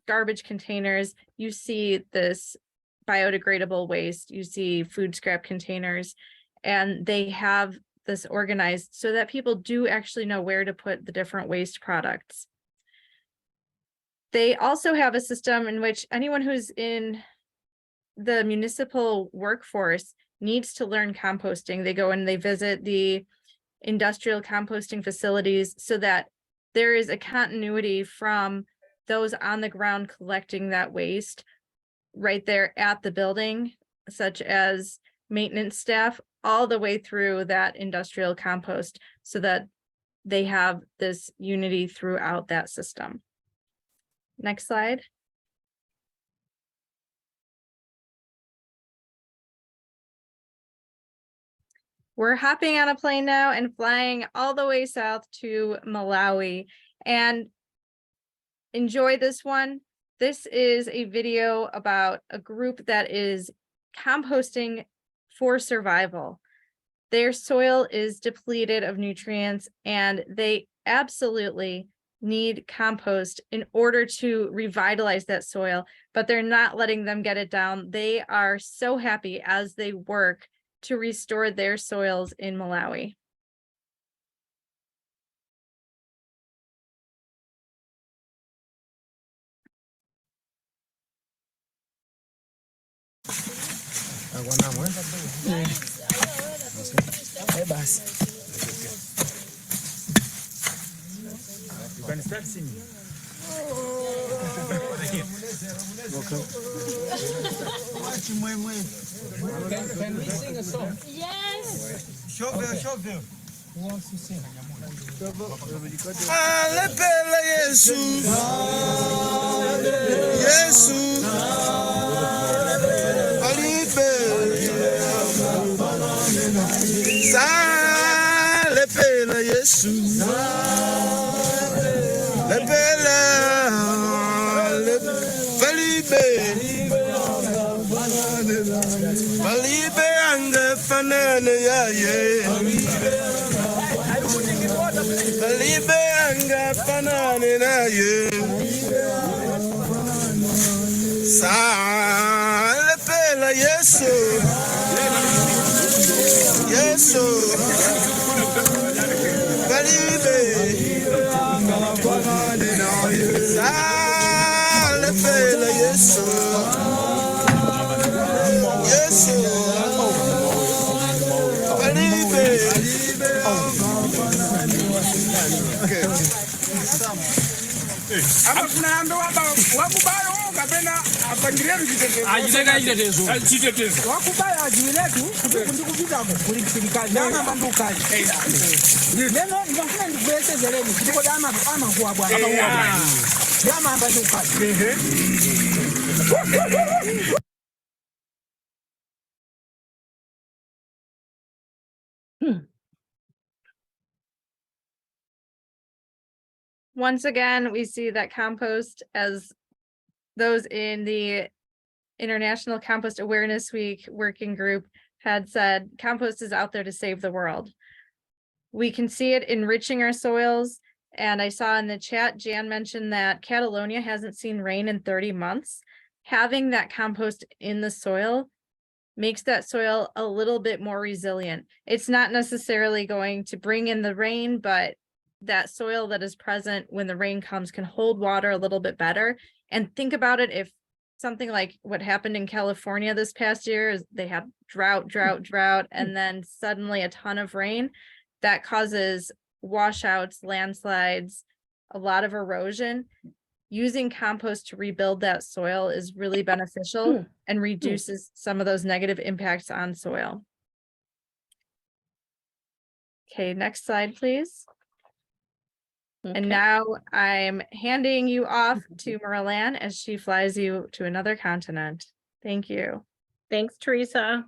[SPEAKER 10] garbage containers, you see this biodegradable waste, you see food scrap containers, and they have this organized so that people do actually know where to put the different waste products. They also have a system in which anyone who's in the municipal workforce needs to learn composting. They go and they visit the industrial composting facilities so that there is a continuity from those on the ground collecting that waste right there at the building, such as maintenance staff, all the way through that industrial compost, so that they have this unity throughout that system. Next slide. We're hopping on a plane now and flying all the way south to Malawi, and enjoy this one. This is a video about a group that is composting for survival. Their soil is depleted of nutrients and they absolutely need compost in order to revitalize that soil, but they're not letting them get it down. They are so happy as they work to restore their soils in Malawi.
[SPEAKER 18] You can start singing.
[SPEAKER 9] Can we sing a song?
[SPEAKER 18] Yes. Show them. Who wants to sing?
[SPEAKER 19] Alepele Yesu, Yesu, Alibe, Salepele Yesu, Lepele, Felibe, Felibe ande fanane ya ye. Believe anga fanane na ye. Salepela Yesu, Yesu. Believe anga fanane na ye. Salepela Yesu, Yesu. Believe.
[SPEAKER 18] Abafunando wakubaya kapena apangiria chitetezo wakubaya ajiwiletu ndikupitako kuli serikali dama mambukaji neno ndifuna ndikuyesezeleni kitiko dama amakuwa bwana dama ambandukaji
[SPEAKER 10] Once again, we see that compost, as those in the International Compost Awareness Week working group had said, compost is out there to save the world. We can see it enriching our soils. And I saw in the chat, Jan mentioned that Catalonia hasn't seen rain in 30 months. Having that compost in the soil makes that soil a little bit more resilient. It's not necessarily going to bring in the rain, but that soil that is present when the rain comes can hold water a little bit better. And think about it, if something like what happened in California this past year is they had drought, and then suddenly a ton of rain that causes washouts, landslides, a lot of erosion. Using compost to rebuild that soil is really beneficial and reduces some of those negative impacts on soil. Okay, next slide, please. And now I'm handing you off to Merlan as she flies you to another continent. Thank you.
[SPEAKER 20] Thanks, Teresa.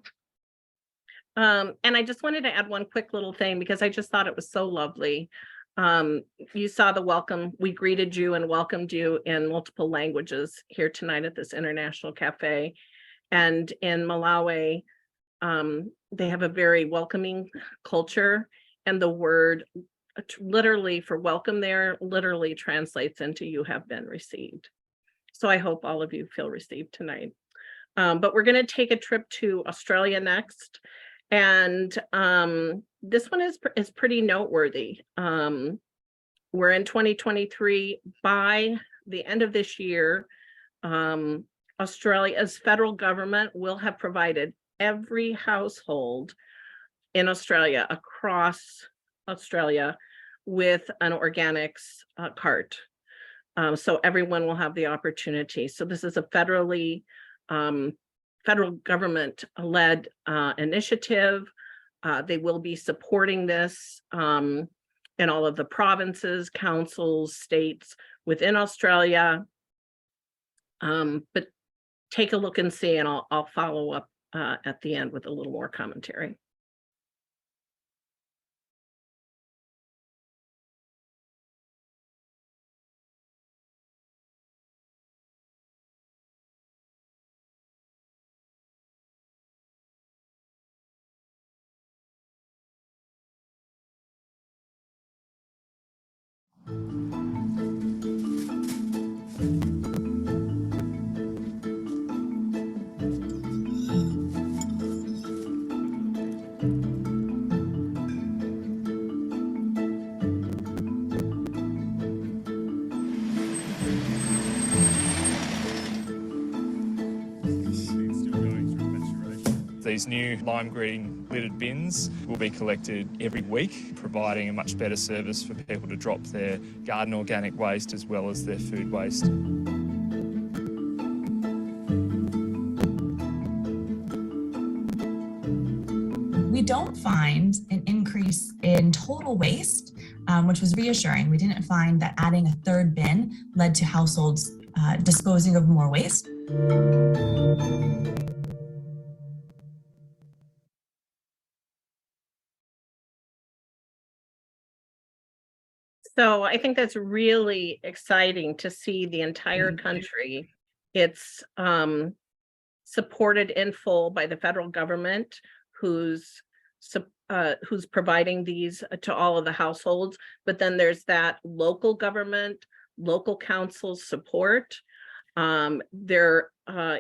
[SPEAKER 20] And I just wanted to add one quick little thing because I just thought it was so lovely. You saw the welcome. We greeted you and welcomed you in multiple languages here tonight at this International Cafe. And in Malawi, they have a very welcoming culture, and the word literally for welcome there literally translates into you have been received. So I hope all of you feel received tonight. But we're going to take a trip to Australia next. And this one is pretty noteworthy. We're in 2023. By the end of this year, Australia's federal government will have provided every household in Australia, across Australia, with an organics cart. So everyone will have the opportunity. So this is a federal government-led initiative. They will be supporting this in all of the provinces, councils, states within Australia. But take a look and see, and I'll follow up at the end with a little more commentary.
[SPEAKER 21] These new lime green lidded bins will be collected every week, providing a much better service for people to drop their garden organic waste as well as their food waste.
[SPEAKER 22] We don't find an increase in total waste, which was reassuring. We didn't find that adding a third bin led to households disposing of more waste.
[SPEAKER 20] So I think that's really exciting to see the entire country. It's supported in full by the federal government, who's providing these to all of the households. But then there's that local government, local council support. They're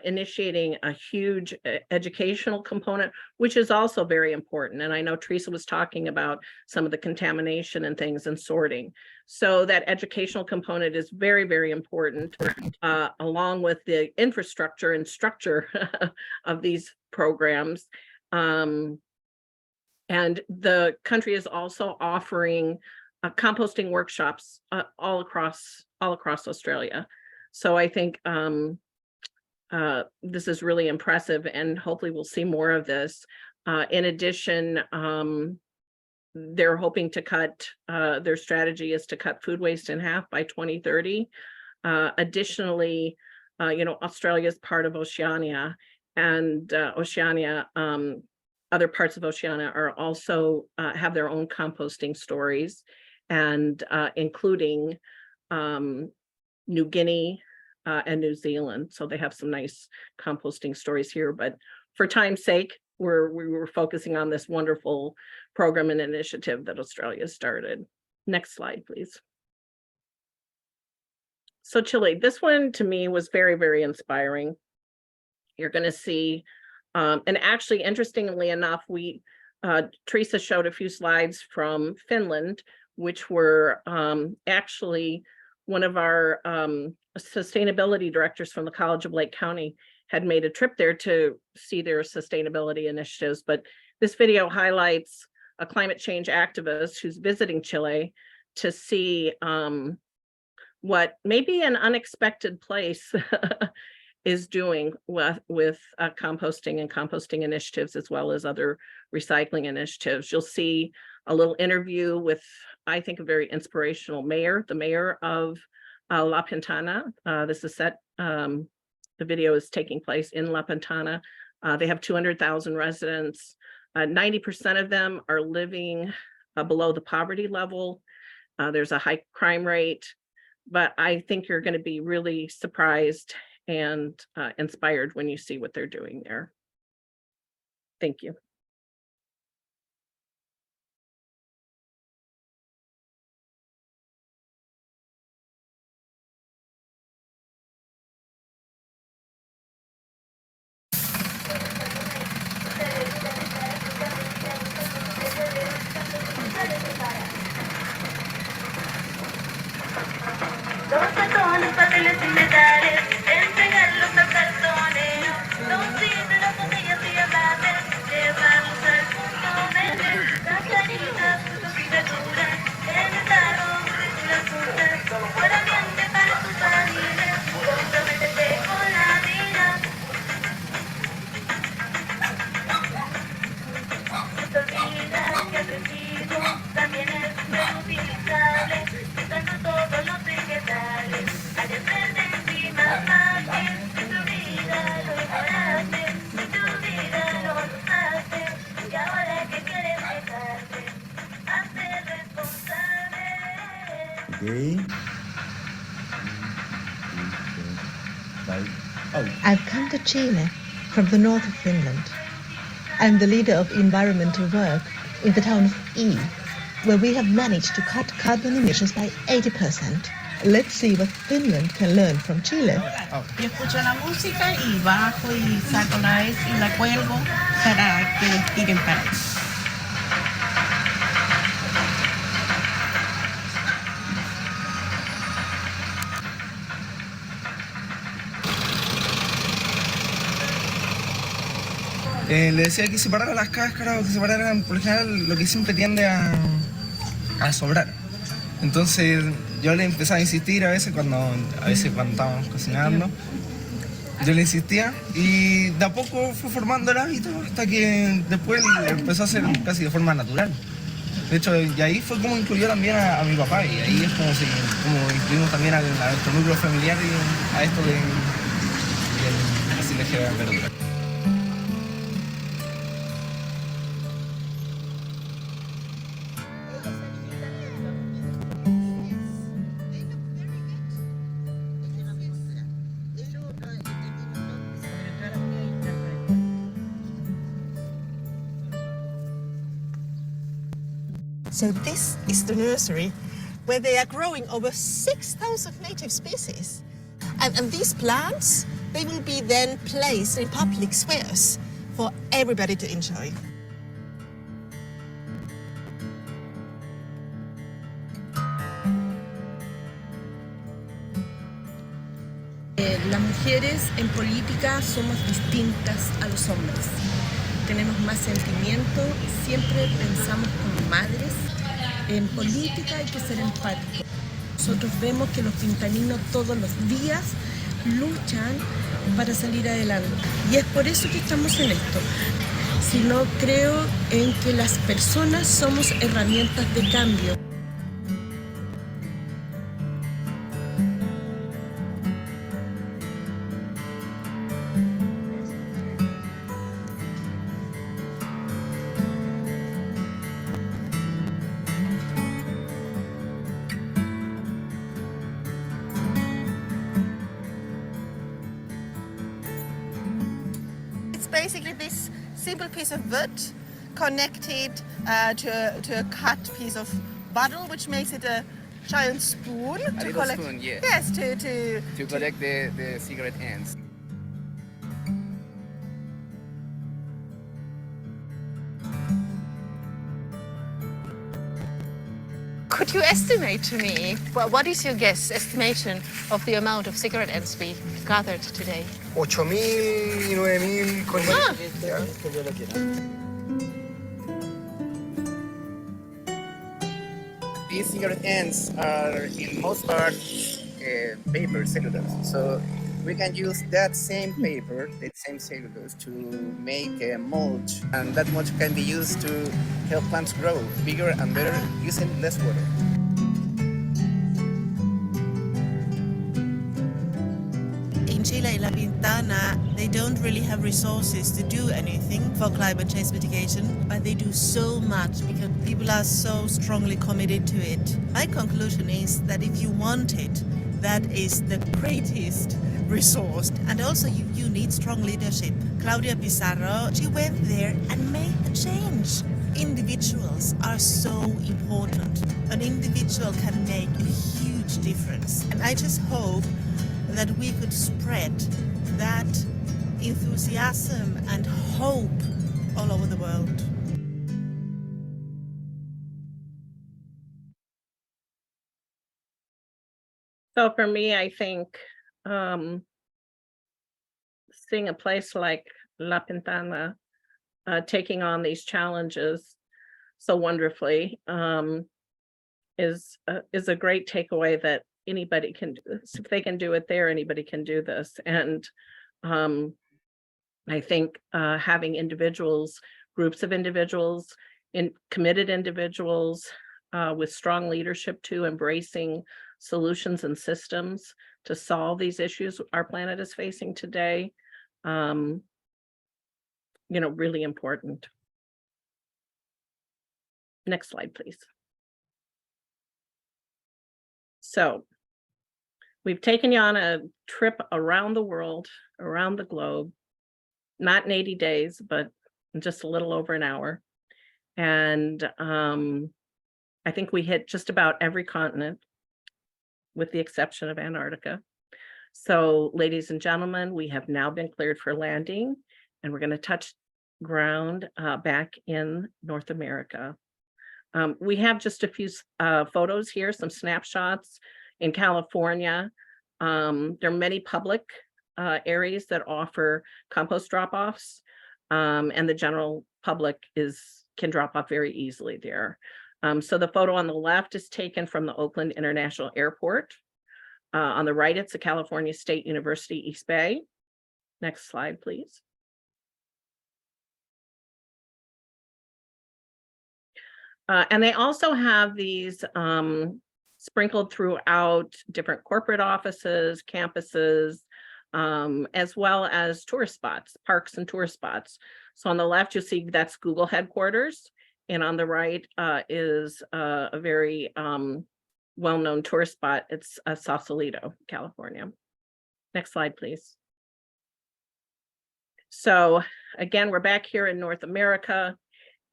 [SPEAKER 20] initiating a huge educational component, which is also very important. And I know Teresa was talking about some of the contamination and things and sorting. So that educational component is very, very important, along with the infrastructure and structure of these programs. And the country is also offering composting workshops all across Australia. So I think this is really impressive, and hopefully we'll see more of this. In addition, they're hoping to cut, their strategy is to cut food waste in half by 2030. Additionally, Australia is part of Oceania, and Oceania other parts of Oceania are also have their own composting stories, and including New Guinea and New Zealand. So they have some nice composting stories here, but for time's sake, we were focusing on this wonderful program and initiative that Australia started. Next slide, please. So Chile, this one to me was very, very inspiring. You're going to see, and actually, interestingly enough, Teresa showed a few slides from Finland, which were actually one of our sustainability directors from the College of Lake County had made a trip there to see their sustainability initiatives. But this video highlights a climate change activist who's visiting Chile to see what maybe an unexpected place is doing with composting and composting initiatives, as well as other recycling initiatives. You'll see a little interview with, I think, a very inspirational mayor, the mayor of La Pintana. This is set, the video is taking place in La Pintana. They have 200,000 residents. 90% of them are living below the poverty level. There's a high crime rate, but I think you're going to be really surprised and inspired when you see what they're doing there. Thank you.
[SPEAKER 1] I've come to Chile from the north of Finland. I'm the leader of environmental work in the town of E, where we have managed to cut carbon emissions by 80%. Let's see what Finland can learn from Chile.
[SPEAKER 2] Yo escucho la música y bajo y saco la S y la cuelgo para que los tiren para ahí.
[SPEAKER 15] Le decía que separara las cáscaras o que separaran, por lo general, lo que siempre tiende a sobrar. Entonces yo le empezaba a insistir a veces cuando estábamos cocinando. Yo le insistía y de a poco fue formando el hábito hasta que después empezó a hacer casi de forma natural. De hecho, y ahí fue como incluyó también a mi papá, y ahí es como incluimos también a nuestro núcleo familiar y a esto del silencio de verdura.
[SPEAKER 1] So this is the nursery where they are growing over 6,000 native species. And these plants, they will be then placed in public squares for everybody to enjoy.
[SPEAKER 23] Las mujeres en política somos distintas a los hombres. Tenemos más sentimiento y siempre pensamos como madres. En política hay que ser empático. Nosotros vemos que los pintaninos todos los días luchan para salir adelante. Y es por eso que estamos en esto. Si no, creo en que las personas somos herramientas de cambio.
[SPEAKER 4] simple piece of wood connected to a cut piece of bottle, which makes it a giant spoon to collect.
[SPEAKER 15] Spoon, yeah.
[SPEAKER 4] Yes, to
[SPEAKER 15] collect the cigarette ends.
[SPEAKER 5] Could you estimate to me, what is your guess, estimation of the amount of cigarette ends we gathered today?
[SPEAKER 15] 8,000, 9,000. These cigarette ends are in most part paper cellulose. So we can use that same paper, that same cellulose, to make a mulch, and that mulch can be used to help plants grow bigger and better using less water.
[SPEAKER 4] In Chile, in La Pintana, they don't really have resources to do anything for climate change mitigation, but they do so much because people are so strongly committed to it. My conclusion is that if you want it, that is the greatest resource. And also you need strong leadership. Claudia Pizarro, she went there and made a change. Individuals are so important. An individual can make a huge difference. And I just hope that we could spread that enthusiasm and hope all over the world.
[SPEAKER 20] So for me, I think seeing a place like La Pintana taking on these challenges so wonderfully is a great takeaway that anybody can do this. If they can do it there, anybody can do this. And I think having individuals, groups of individuals, committed individuals with strong leadership to embracing solutions and systems to solve these issues our planet is facing today, really important. Next slide, please. So we've taken you on a trip around the world, around the globe, not in 80 days, but in just a little over an hour. And I think we hit just about every continent, with the exception of Antarctica. So, ladies and gentlemen, we have now been cleared for landing, and we're going to touch ground back in North America. We have just a few photos here, some snapshots in California. There are many public areas that offer compost drop-offs, and the general public can drop off very easily there. So the photo on the left is taken from the Oakland International Airport. On the right, it's the California State University, East Bay. Next slide, please. And they also have these sprinkled throughout different corporate offices, campuses, as well as tourist spots, parks and tourist spots. So on the left, you'll see that's Google headquarters. And on the right is a very well-known tourist spot. It's Sausalito, California. Next slide, please. So again, we're back here in North America,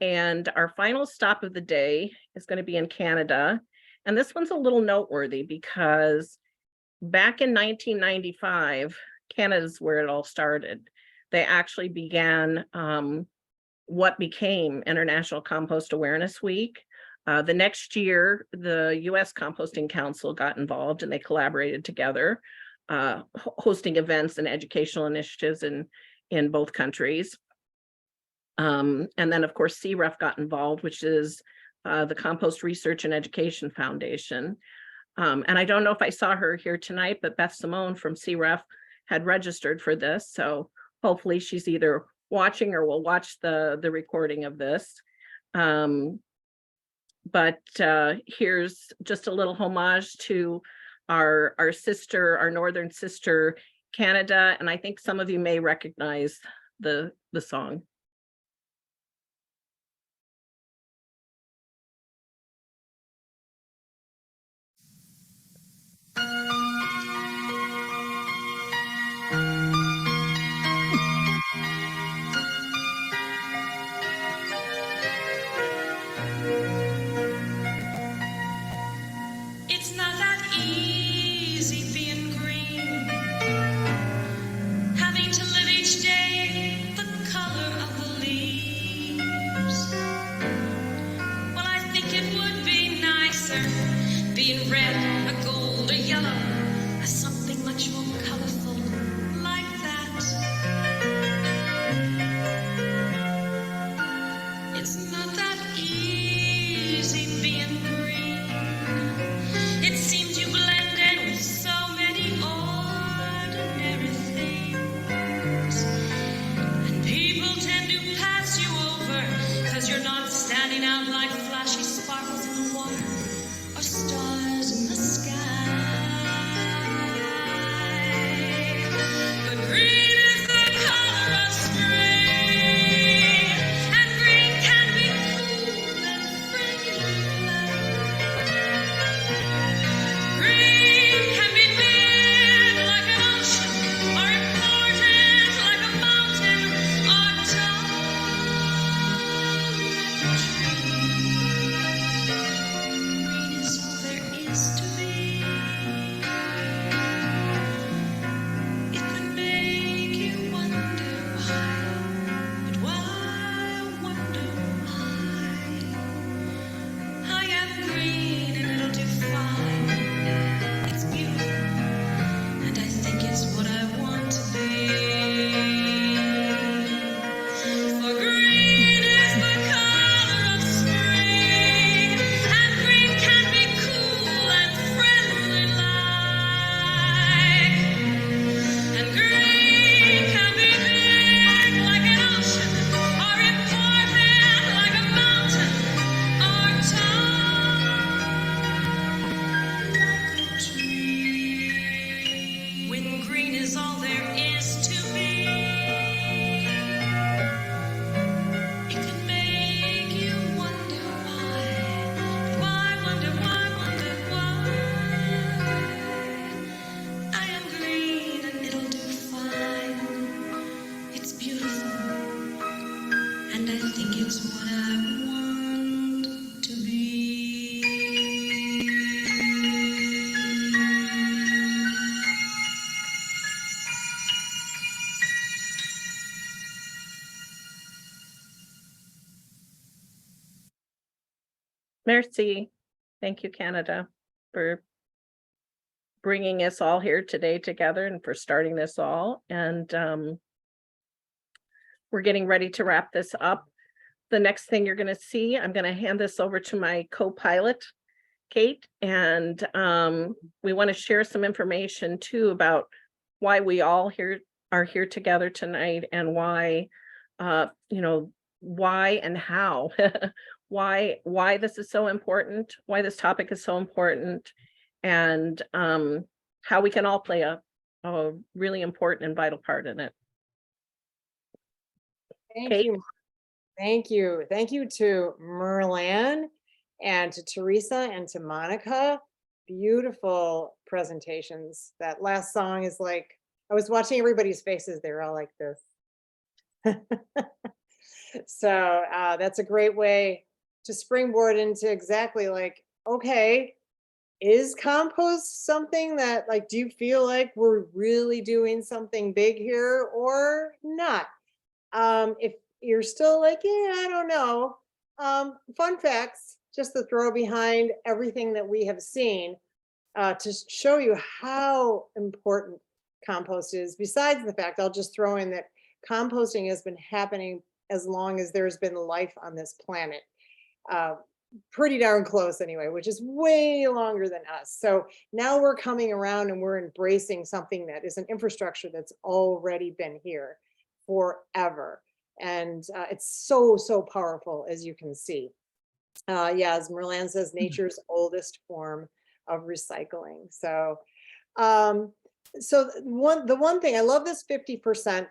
[SPEAKER 20] and our final stop of the day is going to be in Canada. And this one's a little noteworthy because back in 1995, Canada's where it all started. They actually began what became International Compost Awareness Week. The next year, the US Composting Council got involved, and they collaborated together, hosting events and educational initiatives in both countries. And then, of course, CREF got involved, which is the Compost Research and Education Foundation. And I don't know if I saw her here tonight, but Beth Simone from CREF had registered for this. So hopefully she's either watching or will watch the recording of this. But here's just a little homage to our sister, our northern sister, Canada. And I think some of you may recognize the song.
[SPEAKER 3] be in red, a gold, a yellow, a something much more colorful, like that. It's not that easy being green. It seems you blend in with so many ordinary things, and people tend to pass you over, 'cause you're not standing out like flashy sparkles in the water or stars in the sky. But green is the color of spring, and green can be cool and friendly. Green can be big like an ocean, or important like a mountain, or tall like a tree. Green is all there is to be. It could make you wonder why, but why, wonder why. I am green and it'll do fine. It's beautiful, and I think it's what I want to be. For green is the color of spring, and green can be cool and friendly like. And green can be big like an ocean, or important like a mountain, or tall like a tree. When green is all there is to be, it could make you wonder why. Why, wonder why, wonder why. I am green and it'll do fine. It's beautiful, and I think it's what I want to be.
[SPEAKER 20] Merci. Thank you, Canada, for bringing us all here today together and for starting this all. And we're getting ready to wrap this up. The next thing you're going to see, I'm going to hand this over to my co-pilot, Kate, and we want to share some information too about why we all are here together tonight, and why, why and how, why this is so important, why this topic is so important, and how we can all play a really important and vital part in it.
[SPEAKER 6] Thank
[SPEAKER 20] Kate?
[SPEAKER 6] you. Thank you. Thank you to Merlan and to Teresa and to Monica. Beautiful presentations. That last song is like, I was watching everybody's faces. They were all like this. So that's a great way to springboard into exactly like, okay, is compost something that like, do you feel like we're really doing something big here or not? If you're still like, yeah, I don't know. Fun facts, just to throw behind everything that we have seen to show you how important compost is. Besides the fact, I'll just throw in that composting has been happening as long as there's been life on this planet. Pretty darn close anyway, which is way longer than us. So now we're coming around and we're embracing something that is an infrastructure that's already been here forever. And it's so, so powerful, as you can see. Yeah, as Merlan says, nature's oldest form of recycling. So, the one thing, I love this 50%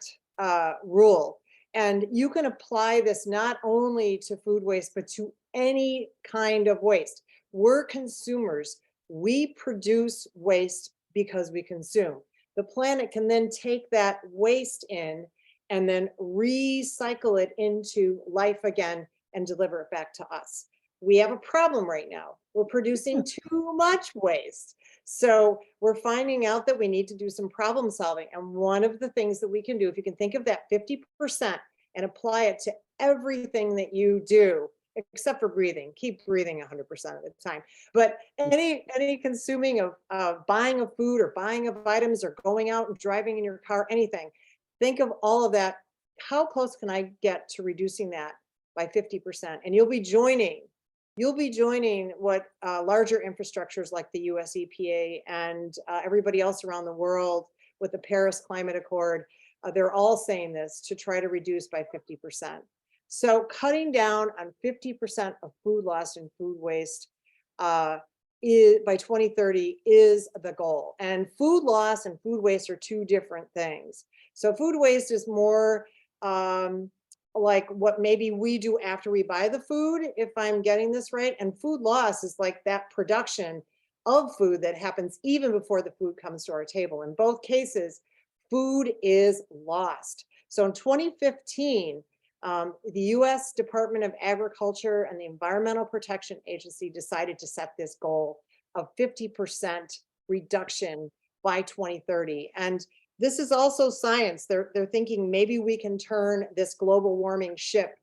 [SPEAKER 6] rule. And you can apply this not only to food waste, but to any kind of waste. We're consumers. We produce waste because we consume. The planet can then take that waste in and then recycle it into life again and deliver it back to us. We have a problem right now. We're producing too much waste. So we're finding out that we need to do some problem solving. And one of the things that we can do, if you can think of that 50% and apply it to everything that you do, except for breathing. Keep breathing 100% of the time. But any consuming of buying of food or buying of items or going out and driving in your car, anything, think of all of that. How close can I get to reducing that by 50%? And you'll be joining what larger infrastructures like the US EPA and everybody else around the world with the Paris Climate Accord. They're all saying this to try to reduce by 50%. So cutting down on 50% of food loss and food waste by 2030 is the goal. And food loss and food waste are two different things. So food waste is more like what maybe we do after we buy the food, if I'm getting this right. And food loss is like that production of food that happens even before the food comes to our table. In both cases, food is lost. So in 2015, the US Department of Agriculture and the Environmental Protection Agency decided to set this goal of 50% reduction by 2030. And this is also science. They're thinking maybe we can turn this global warming ship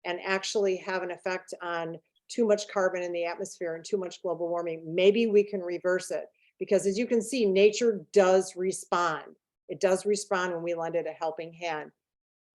[SPEAKER 6] and actually have an effect on too much carbon in the atmosphere and too much global warming. Maybe we can reverse it, because as you can see, nature does respond. It does respond when we lend it a helping hand.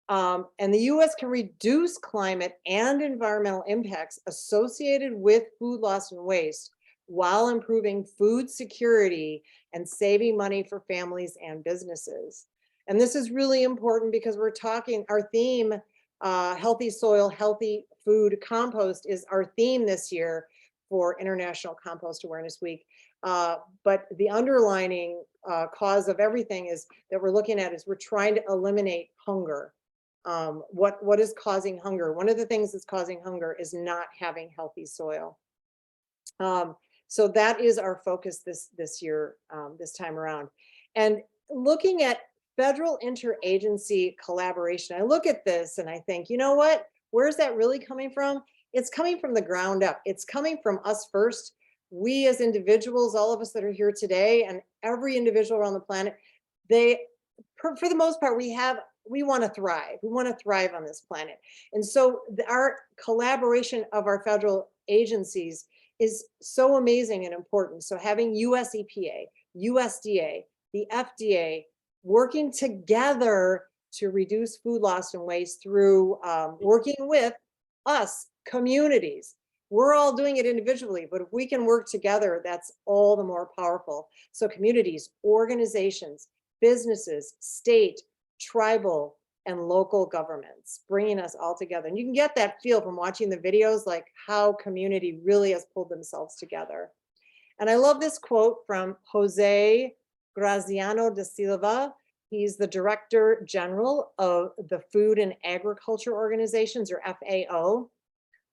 [SPEAKER 6] And the US can reduce climate and environmental impacts associated with food loss and waste while improving food security and saving money for families and businesses. And this is really important because we're talking, our theme, healthy soil, healthy food, compost is our theme this year for International Compost Awareness Week. But the underlining cause of everything is that we're looking at is we're trying to eliminate hunger. What is causing hunger? One of the things that's causing hunger is not having healthy soil. So that is our focus this year, this time around. And looking at federal interagency collaboration, I look at this and I think, you know what? Where's that really coming from? It's coming from the ground up. It's coming from us first. We as individuals, all of us that are here today, and every individual around the planet, for the most part, we want to thrive. We want to thrive on this planet. And so our collaboration of our federal agencies is so amazing and important. So having US EPA, USDA, the FDA working together to reduce food loss and waste through working with us, communities. We're all doing it individually, but if we can work together, that's all the more powerful. So communities, organizations, businesses, state, tribal, and local governments, bringing us all together. And you can get that feel from watching the videos, like how community really has pulled themselves together. And I love this quote from Jose Graziano da Silva. He's the Director General of the Food and Agriculture Organizations, or FAO.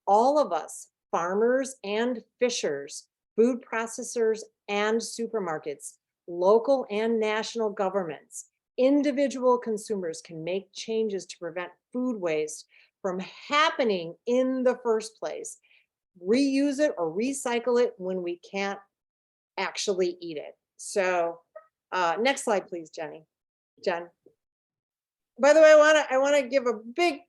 [SPEAKER 6] All of us, farmers and fishers, food processors and supermarkets, local and national governments, individual consumers can make changes to prevent food waste from happening in the first place. Reuse it or recycle it when we can't actually eat it. So next slide, please, Jen. By the way, I want to give a big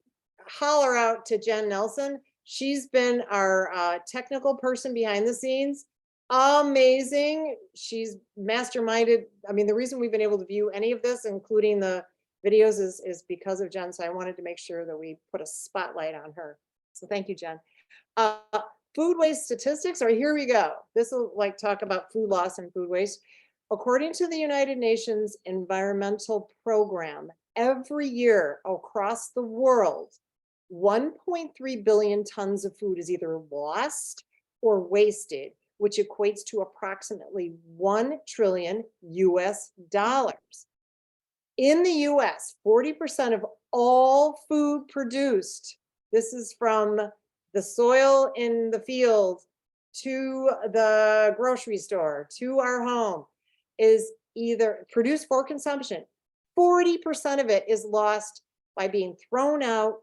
[SPEAKER 6] holler out to Jen Nelson. She's been our technical person behind the scenes. Amazing. She's masterminded. I mean, the reason we've been able to view any of this, including the videos, is because of Jen. So I wanted to make sure that we put a spotlight on her. So thank you, Jen. Food waste statistics, or here we go. This will talk about food loss and food waste. According to the United Nations Environmental Program, every year across the world, 1.3 billion tons of food is either lost or wasted, which equates to approximately $1 trillion US. In the US, 40% of all food produced, this is from the soil in the field to the grocery store, to our home, is either produced for consumption. 40% of it is lost by being thrown out,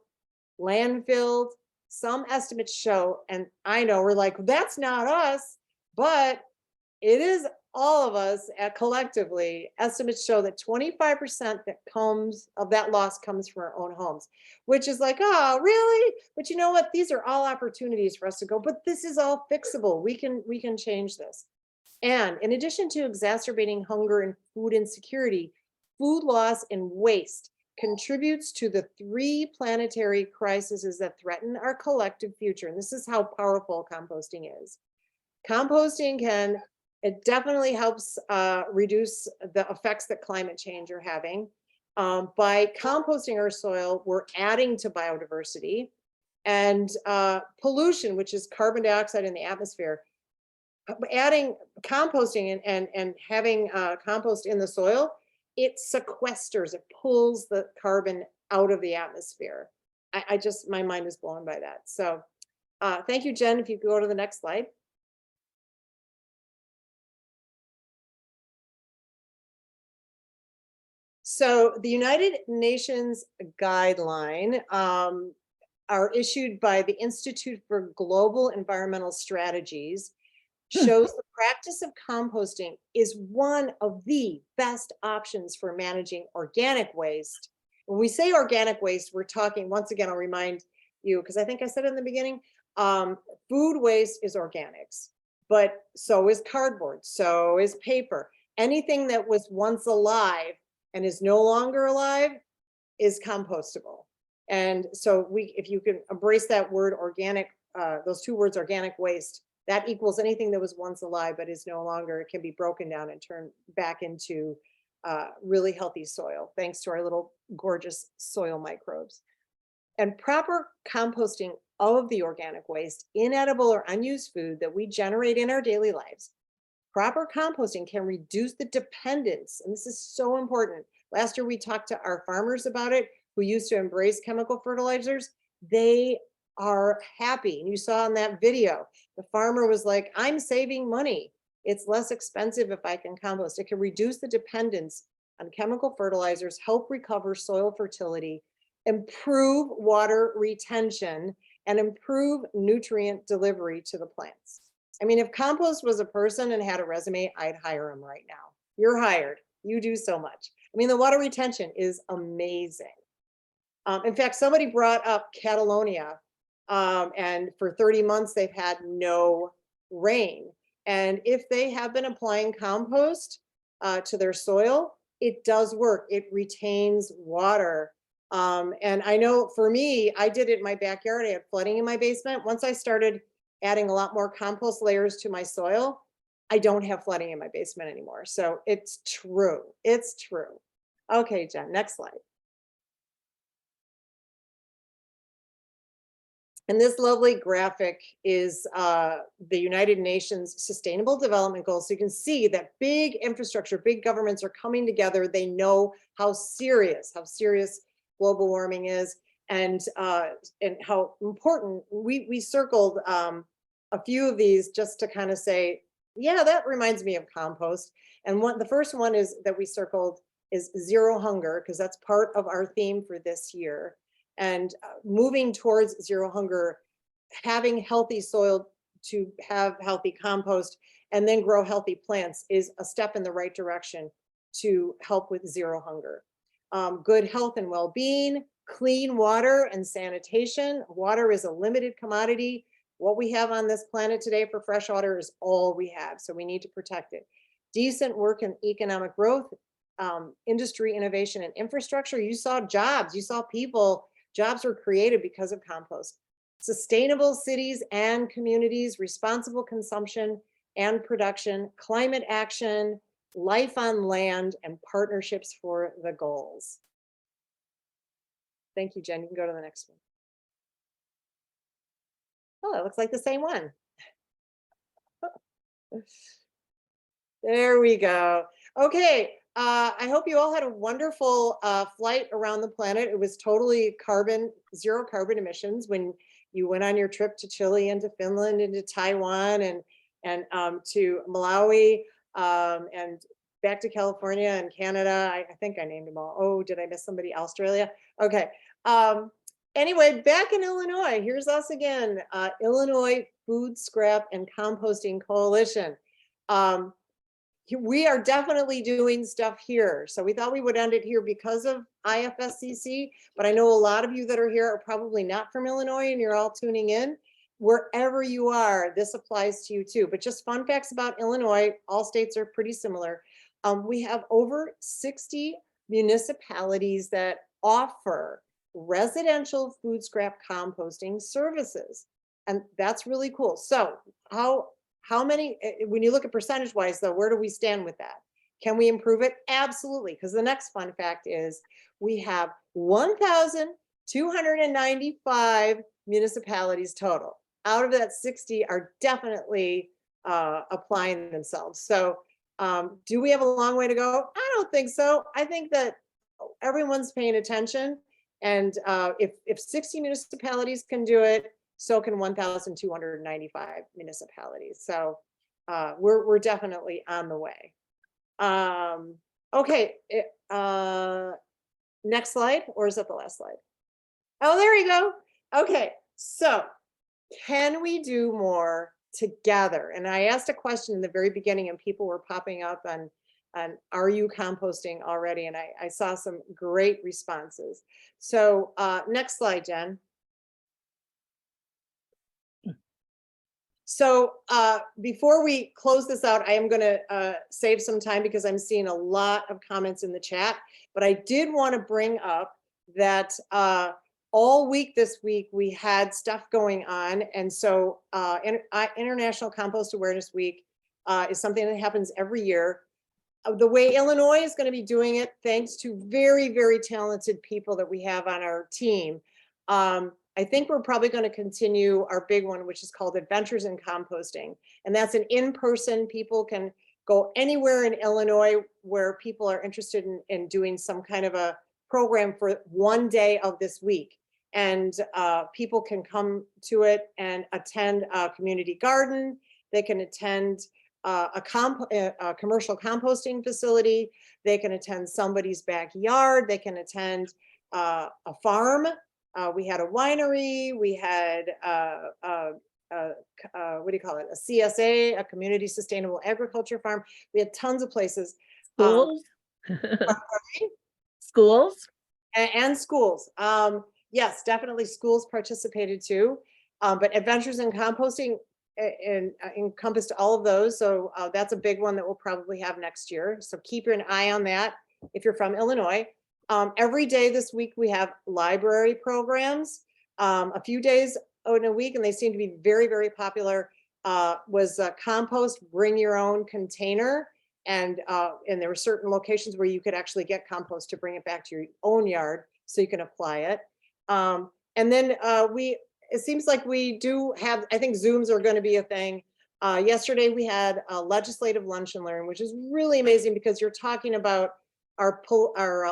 [SPEAKER 6] landfilled. Some estimates show, and I know we're like, that's not us, but it is all of us collectively. Estimates show that 25% of that loss comes from our own homes, which is like, oh, really? But you know what? These are all opportunities for us to go, but this is all fixable. We can change this. And in addition to exacerbating hunger and food insecurity, food loss and waste contributes to the 3 planetary crises that threaten our collective future. And this is how powerful composting is. Composting it definitely helps reduce the effects that climate change are having. By composting our soil, we're adding to biodiversity and pollution, which is carbon dioxide in the atmosphere. Adding composting and having compost in the soil, it sequesters, it pulls the carbon out of the atmosphere. My mind is blown by that. So thank you, Jen. If you could go to the next slide. So the United Nations guideline are issued by the Institute for Global Environmental Strategies, shows the practice of composting is one of the best options for managing organic waste. When we say organic waste, we're talking, once again, I'll remind you, because I think I said it in the beginning, food waste is organics, but so is cardboard, so is paper. Anything that was once alive and is no longer alive is compostable. And so if you can embrace that word organic, those 2 words, organic waste, that equals anything that was once alive but is no longer, it can be broken down and turned back into really healthy soil, thanks to our little gorgeous soil microbes. And proper composting of the organic waste, inedible or unused food that we generate in our daily lives, proper composting can reduce the dependence, and this is so important. Last year we talked to our farmers about it, who used to embrace chemical fertilizers. They are happy. And you saw in that video, the farmer was like, I'm saving money. It's less expensive if I can compost. It can reduce the dependence on chemical fertilizers, help recover soil fertility, improve water retention, and improve nutrient delivery to the plants. I mean, if compost was a person and had a resume, I'd hire him right now. You're hired. You do so much. I mean, the water retention is amazing. In fact, somebody brought up Catalonia, and for 30 months, they've had no rain. And if they have been applying compost to their soil, it does work. It retains water. And I know for me, I did it in my backyard. I had flooding in my basement. Once I started adding a lot more compost layers to my soil, I don't have flooding in my basement anymore. So it's true. It's true. Okay, Jen, next slide. And this lovely graphic is the United Nations Sustainable Development Goals. So you can see that big infrastructure, big governments are coming together. They know how serious global warming is, and how important. We circled a few of these just to kind of say, yeah, that reminds me of compost. And the first one is that we circled is zero hunger, because that's part of our theme for this year. And moving towards zero hunger, having healthy soil to have healthy compost and then grow healthy plants is a step in the right direction to help with zero hunger. Good health and well-being, clean water and sanitation. Water is a limited commodity. What we have on this planet today for fresh water is all we have, so we need to protect it. Decent work and economic growth, industry, innovation, and infrastructure. You saw jobs, you saw people. Jobs were created because of compost. Sustainable cities and communities, responsible consumption and production, climate action, life on land, and partnerships for the goals. Thank you, Jen. You can go to the next one. Oh, it looks like the same one. There we go. Okay. I hope you all had a wonderful flight around the planet. It was totally zero carbon emissions when you went on your trip to Chile and to Finland and to Taiwan and to Malawi and back to California and Canada. I think I named them all. Oh, did I miss somebody? Australia? Okay. Anyway, back in Illinois, here's us again, Illinois Food Scrap and Composting Coalition. We are definitely doing stuff here. So we thought we would end it here because of IFSCC, but I know a lot of you that are here are probably not from Illinois and you're all tuning in. Wherever you are, this applies to you too. But just fun facts about Illinois, all states are pretty similar. We have over 60 municipalities that offer residential food scrap composting services. And that's really cool. So how many, when you look at percentage wise though, where do we stand with that? Can we improve it? Absolutely. Because the next fun fact is we have 1,295 municipalities total. Out of that, 60 are definitely applying themselves. So do we have a long way to go? I don't think so. I think that everyone's paying attention. And if 60 municipalities can do it, so can 1,295 municipalities. So we're definitely on the way. Okay, next slide, or is that the last slide? Oh, there you go. Okay, so can we do more together? And I asked a question in the very beginning and people were popping up on are you composting already? And I saw some great responses. So next slide, Jen. So before we close this out, I am going to save some time because I'm seeing a lot of comments in the chat, but I did want to bring up that all week this week we had stuff going on. And so International Compost Awareness Week is something that happens every year. The way Illinois is going to be doing it, thanks to very, very talented people that we have on our team. I think we're probably going to continue our big one, which is called Adventures in Composting. And that's an in-person, people can go anywhere in Illinois where people are interested in doing some kind of a program for one day of this week. And people can come to it and attend a community garden. They can attend a commercial composting facility. They can attend somebody's backyard. They can attend a farm. We had a winery. We had what do you call it? A CSA, a community sustainable agriculture farm. We had tons of places.
[SPEAKER 20] Schools. Schools.
[SPEAKER 6] And schools. Yes, definitely schools participated too. But Adventures in Composting encompassed all of those. So that's a big one that we'll probably have next year. So keep an eye on that if you're from Illinois. Every day this week we have library programs. A few days in a week, and they seem to be very, very popular, was compost, bring your own container. And there were certain locations where you could actually get compost to bring it back to your own yard so you can apply it. And then it seems like we do have, I think Zooms are going to be a thing. Yesterday we had a legislative lunch and learn, which is really amazing because you're talking about our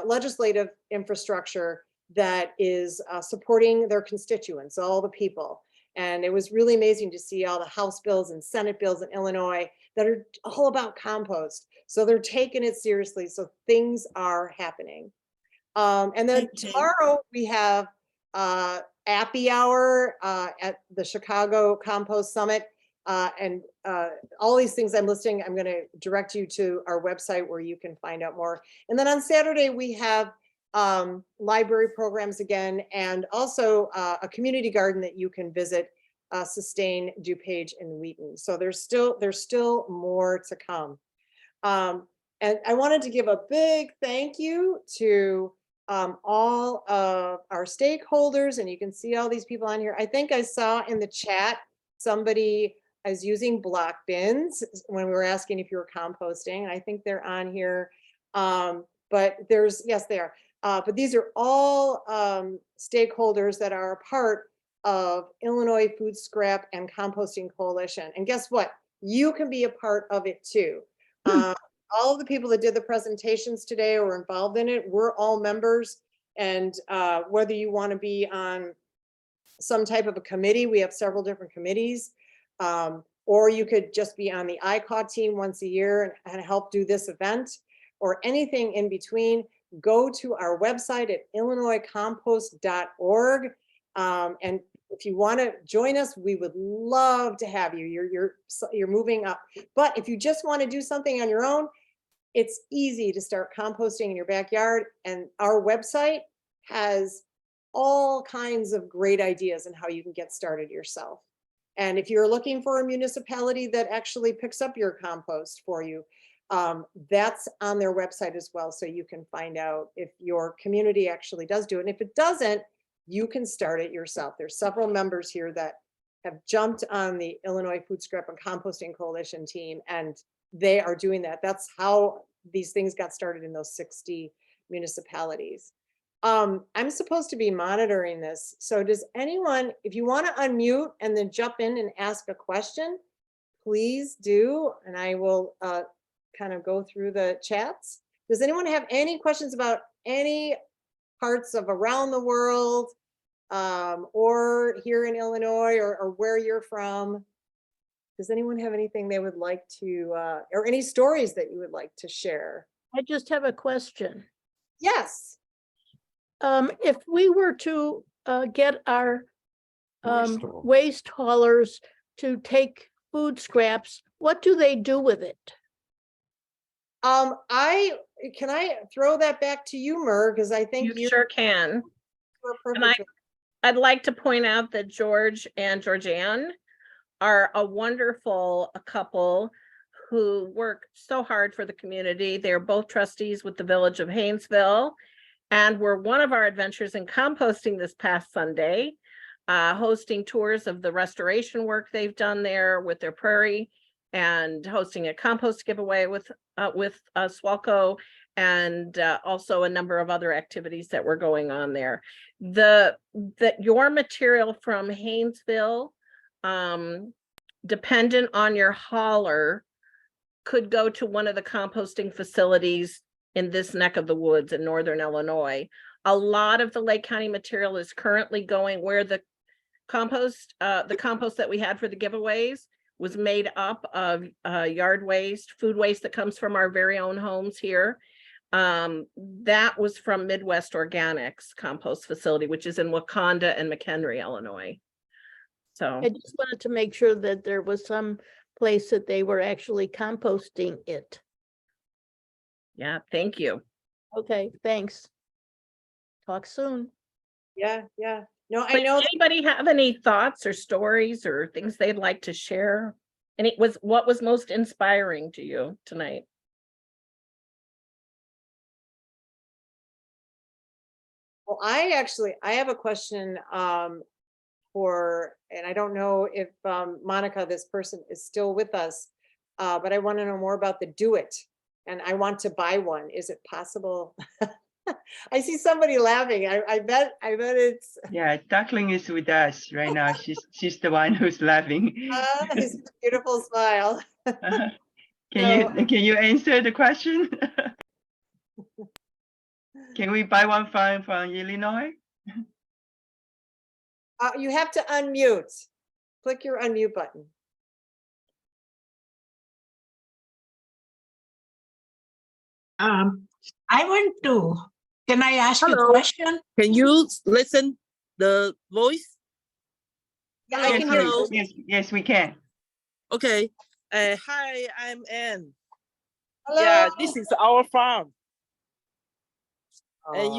[SPEAKER 6] legislative infrastructure that is supporting their constituents, all the people. And it was really amazing to see all the House bills and Senate bills in Illinois that are all about compost. So they're taking it seriously. So things are happening. And then tomorrow we have Appy Hour at the Chicago Compost Summit. And all these things I'm listing, I'm going to direct you to our website where you can find out more. And then on Saturday, we have library programs again, and also a community garden that you can visit, Sustain, DuPage, and Wheaton. So there's still more to come. And I wanted to give a big thank you to all of our stakeholders, and you can see all these people on here. I think I saw in the chat somebody is using block bins when we were asking if you were composting. I think they're on here, but yes, they are. But these are all stakeholders that are a part of Illinois Food Scrap and Composting Coalition. And guess what? You can be a part of it too. All of the people that did the presentations today or involved in it, we're all members. And whether you want to be on some type of a committee, we have several different committees, or you could just be on the ICAW team once a year and help do this event, or anything in between. Go to our website at illinoiscompost.org and if you want to join us, we would love to have you. You're moving up. But if you just want to do something on your own, it's easy to start composting in your backyard. And our website has all kinds of great ideas on how you can get started yourself. And if you're looking for a municipality that actually picks up your compost for you, that's on their website as well. So you can find out if your community actually does do it. And if it doesn't, you can start it yourself. There's several members here that have jumped on the Illinois Food Scrap and Composting Coalition team, and they are doing that. That's how these things got started in those 60 municipalities. I'm supposed to be monitoring this. So does anyone, if you want to unmute and then jump in and ask a question, please do. And I will kind of go through the chats. Does anyone have any questions about any parts of around the world or here in Illinois or where you're from? Does anyone have anything they would like to, or any stories that you would like to share?
[SPEAKER 7] I just have a question.
[SPEAKER 6] Yes.
[SPEAKER 7] If we were to get our waste haulers to take food scraps, what do they do with it?
[SPEAKER 6] Can I throw that back to you, Mer? Because I think
[SPEAKER 20] you sure can. And I'd like to point out that George and Georgianne are a wonderful couple who work so hard for the community. They're both trustees with the Village of Haynesville, and were one of our adventures in composting this past Sunday, hosting tours of the restoration work they've done there with their prairie, and hosting a compost giveaway with Swalco, and also a number of other activities that were going on there. Your material from Haynesville, dependent on your hauler, could go to one of the composting facilities in this neck of the woods in northern Illinois. A lot of the Lake County material is currently going where the compost that we had for the giveaways was made up of yard waste, food waste that comes from our very own homes here. That was from Midwest Organics compost facility, which is in Wakanda and McHenry, Illinois. So
[SPEAKER 7] I just wanted to make sure that there was some place that they were actually composting it.
[SPEAKER 20] Yeah, thank you.
[SPEAKER 7] Okay, thanks. Talk soon.
[SPEAKER 6] Yeah. No,
[SPEAKER 20] I know. Anybody have any thoughts or stories or things they'd like to share? And what was most inspiring to you tonight?
[SPEAKER 6] Well, I have a question and I don't know if Monica, this person, is still with us, but I want to know more about the Do It, and I want to buy one. Is it possible? I see somebody laughing. I bet it's.
[SPEAKER 11] Yeah, Duckling is with us right now. She's the one who's laughing.
[SPEAKER 6] His beautiful smile.
[SPEAKER 11] Can you answer the question? Can we buy one from Illinois?
[SPEAKER 6] You have to unmute. Click your unmute button.
[SPEAKER 12] I want to. Can I ask you a
[SPEAKER 24] Hello.
[SPEAKER 12] question?
[SPEAKER 24] Can you listen the voice?
[SPEAKER 6] Yeah, I can hear you.
[SPEAKER 11] Yes, we can.
[SPEAKER 24] Okay. Hi, I'm Ann.
[SPEAKER 6] Hello.
[SPEAKER 24] Yeah, this is our farm.
[SPEAKER 6] Oh.
[SPEAKER 24] And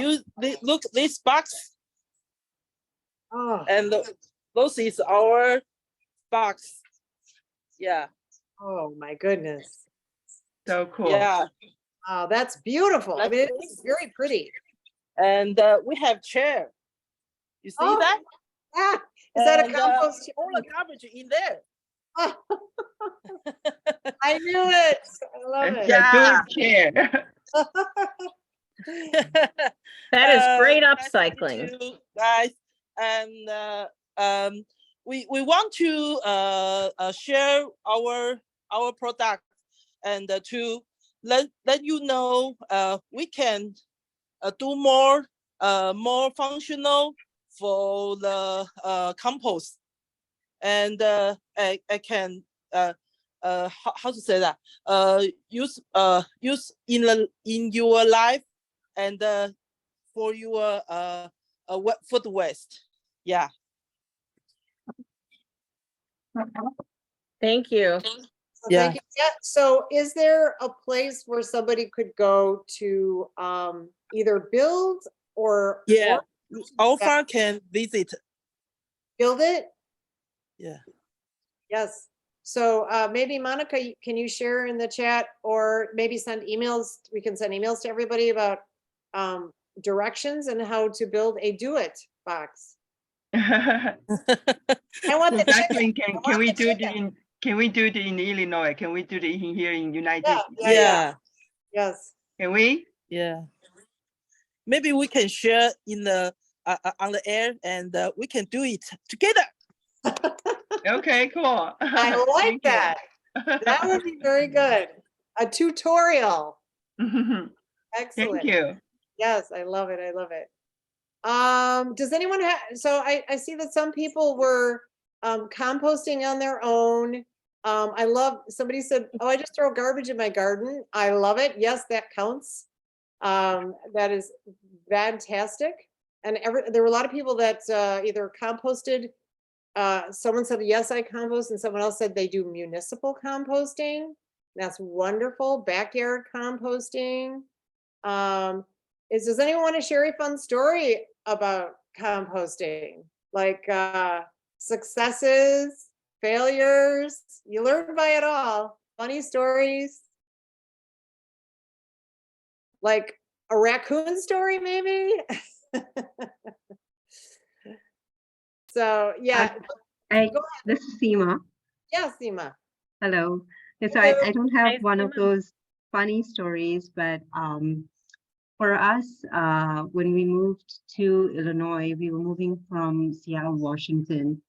[SPEAKER 24] look this box.
[SPEAKER 6] Oh.
[SPEAKER 24] And those is our box. Yeah.
[SPEAKER 6] Oh my goodness.
[SPEAKER 11] So cool.
[SPEAKER 24] Yeah.
[SPEAKER 6] Oh, that's beautiful. I mean, it's very pretty.
[SPEAKER 24] And we have chair. You see that?
[SPEAKER 6] Ah, is that a compost chair?
[SPEAKER 24] All the garbage in there.
[SPEAKER 6] I knew it. I love it.
[SPEAKER 11] Yeah. Chair.
[SPEAKER 20] That is great upcycling.
[SPEAKER 24] Thank you, guys. And we want to share our product and to let you know we can do more functional for the compost, and I can how to say that use in your life and for your food waste. Yeah.
[SPEAKER 20] Thank you.
[SPEAKER 6] So thank you. Yeah. So is there a place where somebody could go to either build or
[SPEAKER 24] all farm can visit.
[SPEAKER 6] Build it?
[SPEAKER 24] Yeah.
[SPEAKER 6] Yes. So maybe Monica, can you share in the chat or maybe send emails? We can send emails to everybody about directions and how to build a do it box. I want the
[SPEAKER 11] Jacqueline,
[SPEAKER 6] chicken.
[SPEAKER 11] can we do it in Illinois? Can we do it here in United States?
[SPEAKER 24] Yeah.
[SPEAKER 6] Yes.
[SPEAKER 11] Can we?
[SPEAKER 24] Yeah. Maybe we can share in the on the air and we can do it together.
[SPEAKER 11] Okay, cool.
[SPEAKER 6] I like that. That would be very good. A tutorial. Excellent.
[SPEAKER 11] Thank you.
[SPEAKER 6] Yes, I love it. I love it. Does anyone have, so I see that some people were composting on their own. I love, somebody said, oh, I just throw garbage in my garden. I love it. Yes, that counts. That is fantastic. And there were a lot of people that either composted, someone said, yes, I compost, and someone else said they do municipal composting. That's wonderful. Backyard composting. Does anyone want to share a fun story about composting? Like successes, failures, you learn by it all. Funny stories. Like a raccoon story, maybe? So, yeah.
[SPEAKER 8] This is Seema.
[SPEAKER 6] Yeah, Seema.
[SPEAKER 8] Hello. Yes,
[SPEAKER 6] Hello.
[SPEAKER 8] I don't have
[SPEAKER 6] Hi,
[SPEAKER 8] one of
[SPEAKER 6] Seema.
[SPEAKER 8] those funny stories, but for us, when we moved to Illinois, we were moving from Seattle, Washington.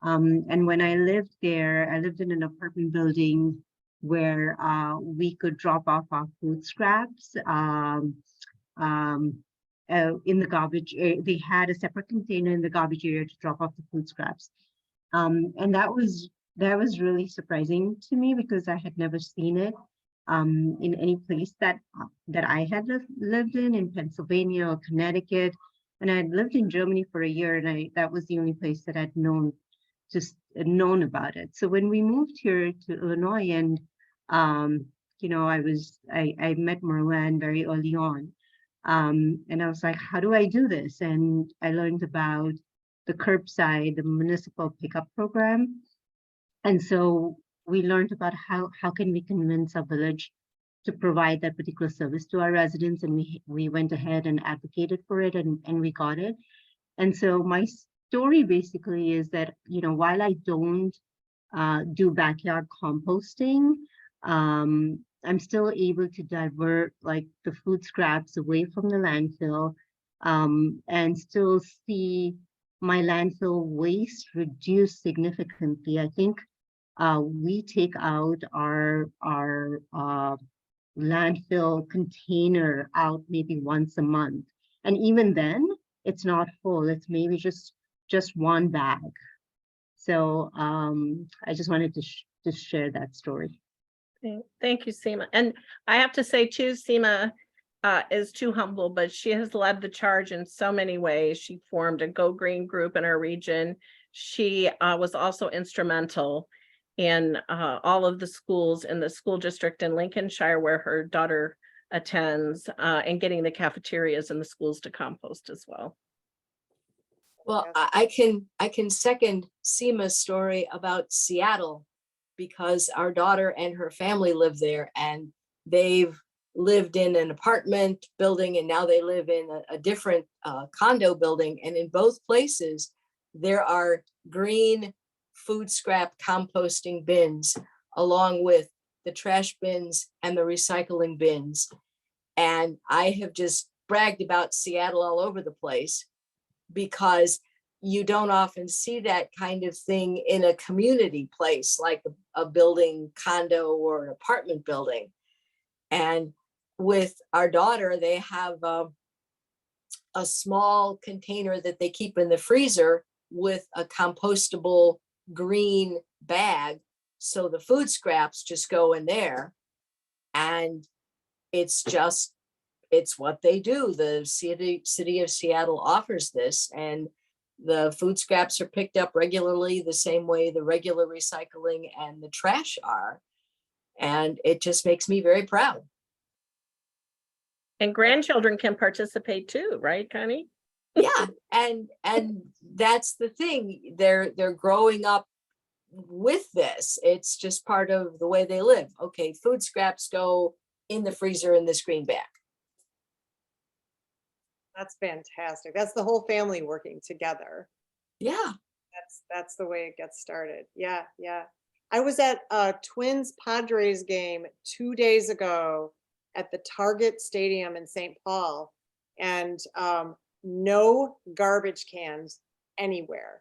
[SPEAKER 8] And when I lived there, I lived in an apartment building where we could drop off our food scraps in the garbage. They had a separate container in the garbage area to drop off the food scraps. And that was really surprising to me because I had never seen it in any place that I had lived in Pennsylvania or Connecticut. And I had lived in Germany for a year, and that was the only place that I'd known about it. So when we moved here to Illinois, and you know, I met Merlin very early on, and I was like, how do I do this? And I learned about the curbside, the municipal pickup program, and so we learned about how can we convince our village to provide that particular service to our residents, and we went ahead and advocated for it, and we got it. And so my story basically is that, you know, while I don't do backyard composting, I'm still able to divert like the food scraps away from the landfill, and still see my landfill waste reduce significantly. I think we take out our landfill container out maybe once a month, and even then it's not full. It's maybe just one bag. So I just wanted to share that story.
[SPEAKER 20] Thank you, Seema. And I have to say too, Seema is too humble, but she has led the charge in so many ways. She formed a Go Green group in our region. She was also instrumental in all of the schools in the school district in Lincolnshire where her daughter attends, and getting the cafeterias in the schools to compost as well.
[SPEAKER 13] Well, I can second Seema's story about Seattle, because our daughter and her family live there, and they've lived in an apartment building, and now they live in a different condo building. And in both places, there are green food scrap composting bins, along with the trash bins and the recycling bins. And I have just bragged about Seattle all over the place, because you don't often see that kind of thing in a community place like a building, condo, or an apartment building. And with our daughter, they have a small container that they keep in the freezer with a compostable green bag. So the food scraps just go in there, and it's what they do. The city of Seattle offers this, and The food scraps are picked up regularly, the same way the regular recycling and the trash are. And it just makes me very proud.
[SPEAKER 20] And grandchildren can participate too, right, Connie?
[SPEAKER 13] Yeah, and that's the thing. They're growing up with this. It's just part of the way they live. Okay, food scraps go in the freezer in this green bag.
[SPEAKER 6] That's fantastic. That's the whole family working together.
[SPEAKER 13] Yeah.
[SPEAKER 6] That's the way it gets started. Yeah, yeah. I was at a Twins Padres game 2 days ago at the Target Stadium in St. Paul, and no garbage cans anywhere.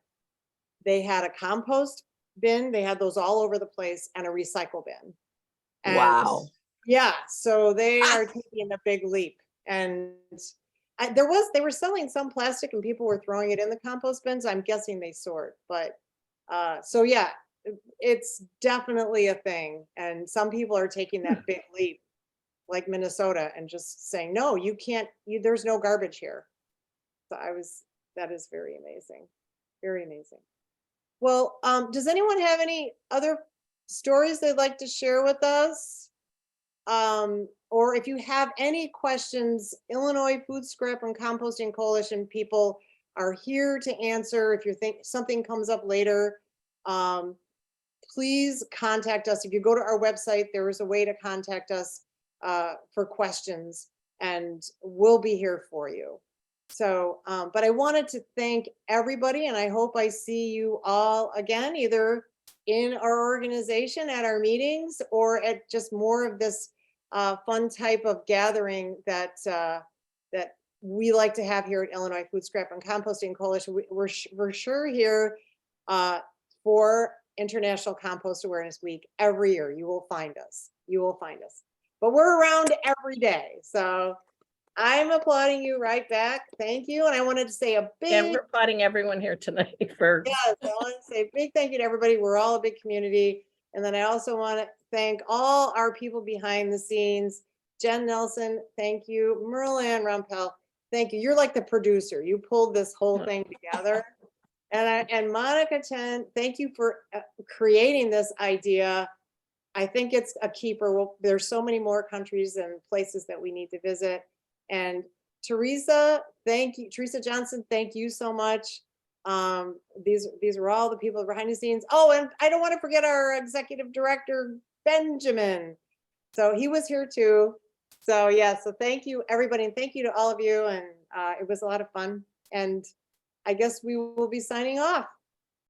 [SPEAKER 6] They had a compost bin, they had those all over the place, and a recycle bin. And
[SPEAKER 13] wow.
[SPEAKER 6] Yeah, so they are taking a big leap. And they were selling some plastic and people were throwing it in the compost bins. I'm guessing they sort, but so yeah, it's definitely a thing. And some people are taking that big leap, like Minnesota, and just saying, no, you can't, there's no garbage here. So that is very amazing. Very amazing. Well, does anyone have any other stories they'd like to share with us? Or if you have any questions, Illinois Food Scrap and Composting Coalition people are here to answer. If you think something comes up later, please contact us. If you go to our website, there is a way to contact us for questions, and we'll be here for you. So, but I wanted to thank everybody, and I hope I see you all again, either in our organization at our meetings or at just more of this fun type of gathering that that we like to have here at Illinois Food Scrap and Composting Coalition. We're sure here for International Compost Awareness Week every year. You will find us. You will find us. But we're around every day. So I'm applauding you right back. Thank you. And I wanted to say a big...
[SPEAKER 20] Yeah, we're applauding everyone here tonight for...
[SPEAKER 6] Yes, I want to say a big thank you to everybody. We're all a big community. And then I also want to thank all our people behind the scenes. Jen Nelson, thank you. Merlin Rumpel, thank you. You're like the producer. You pulled this whole thing together. And Monica Chen, thank you for creating this idea. I think it's a keeper. There's so many more countries and places that we need to visit. And Teresa, thank you. Teresa Johnson, thank you so much. These are all the people behind the scenes. Oh, and I don't want to forget our executive director, Benjamin. So he was here too. So yeah, so thank you everybody. And thank you to all of you. And it was a lot of fun. And I guess we will be signing off.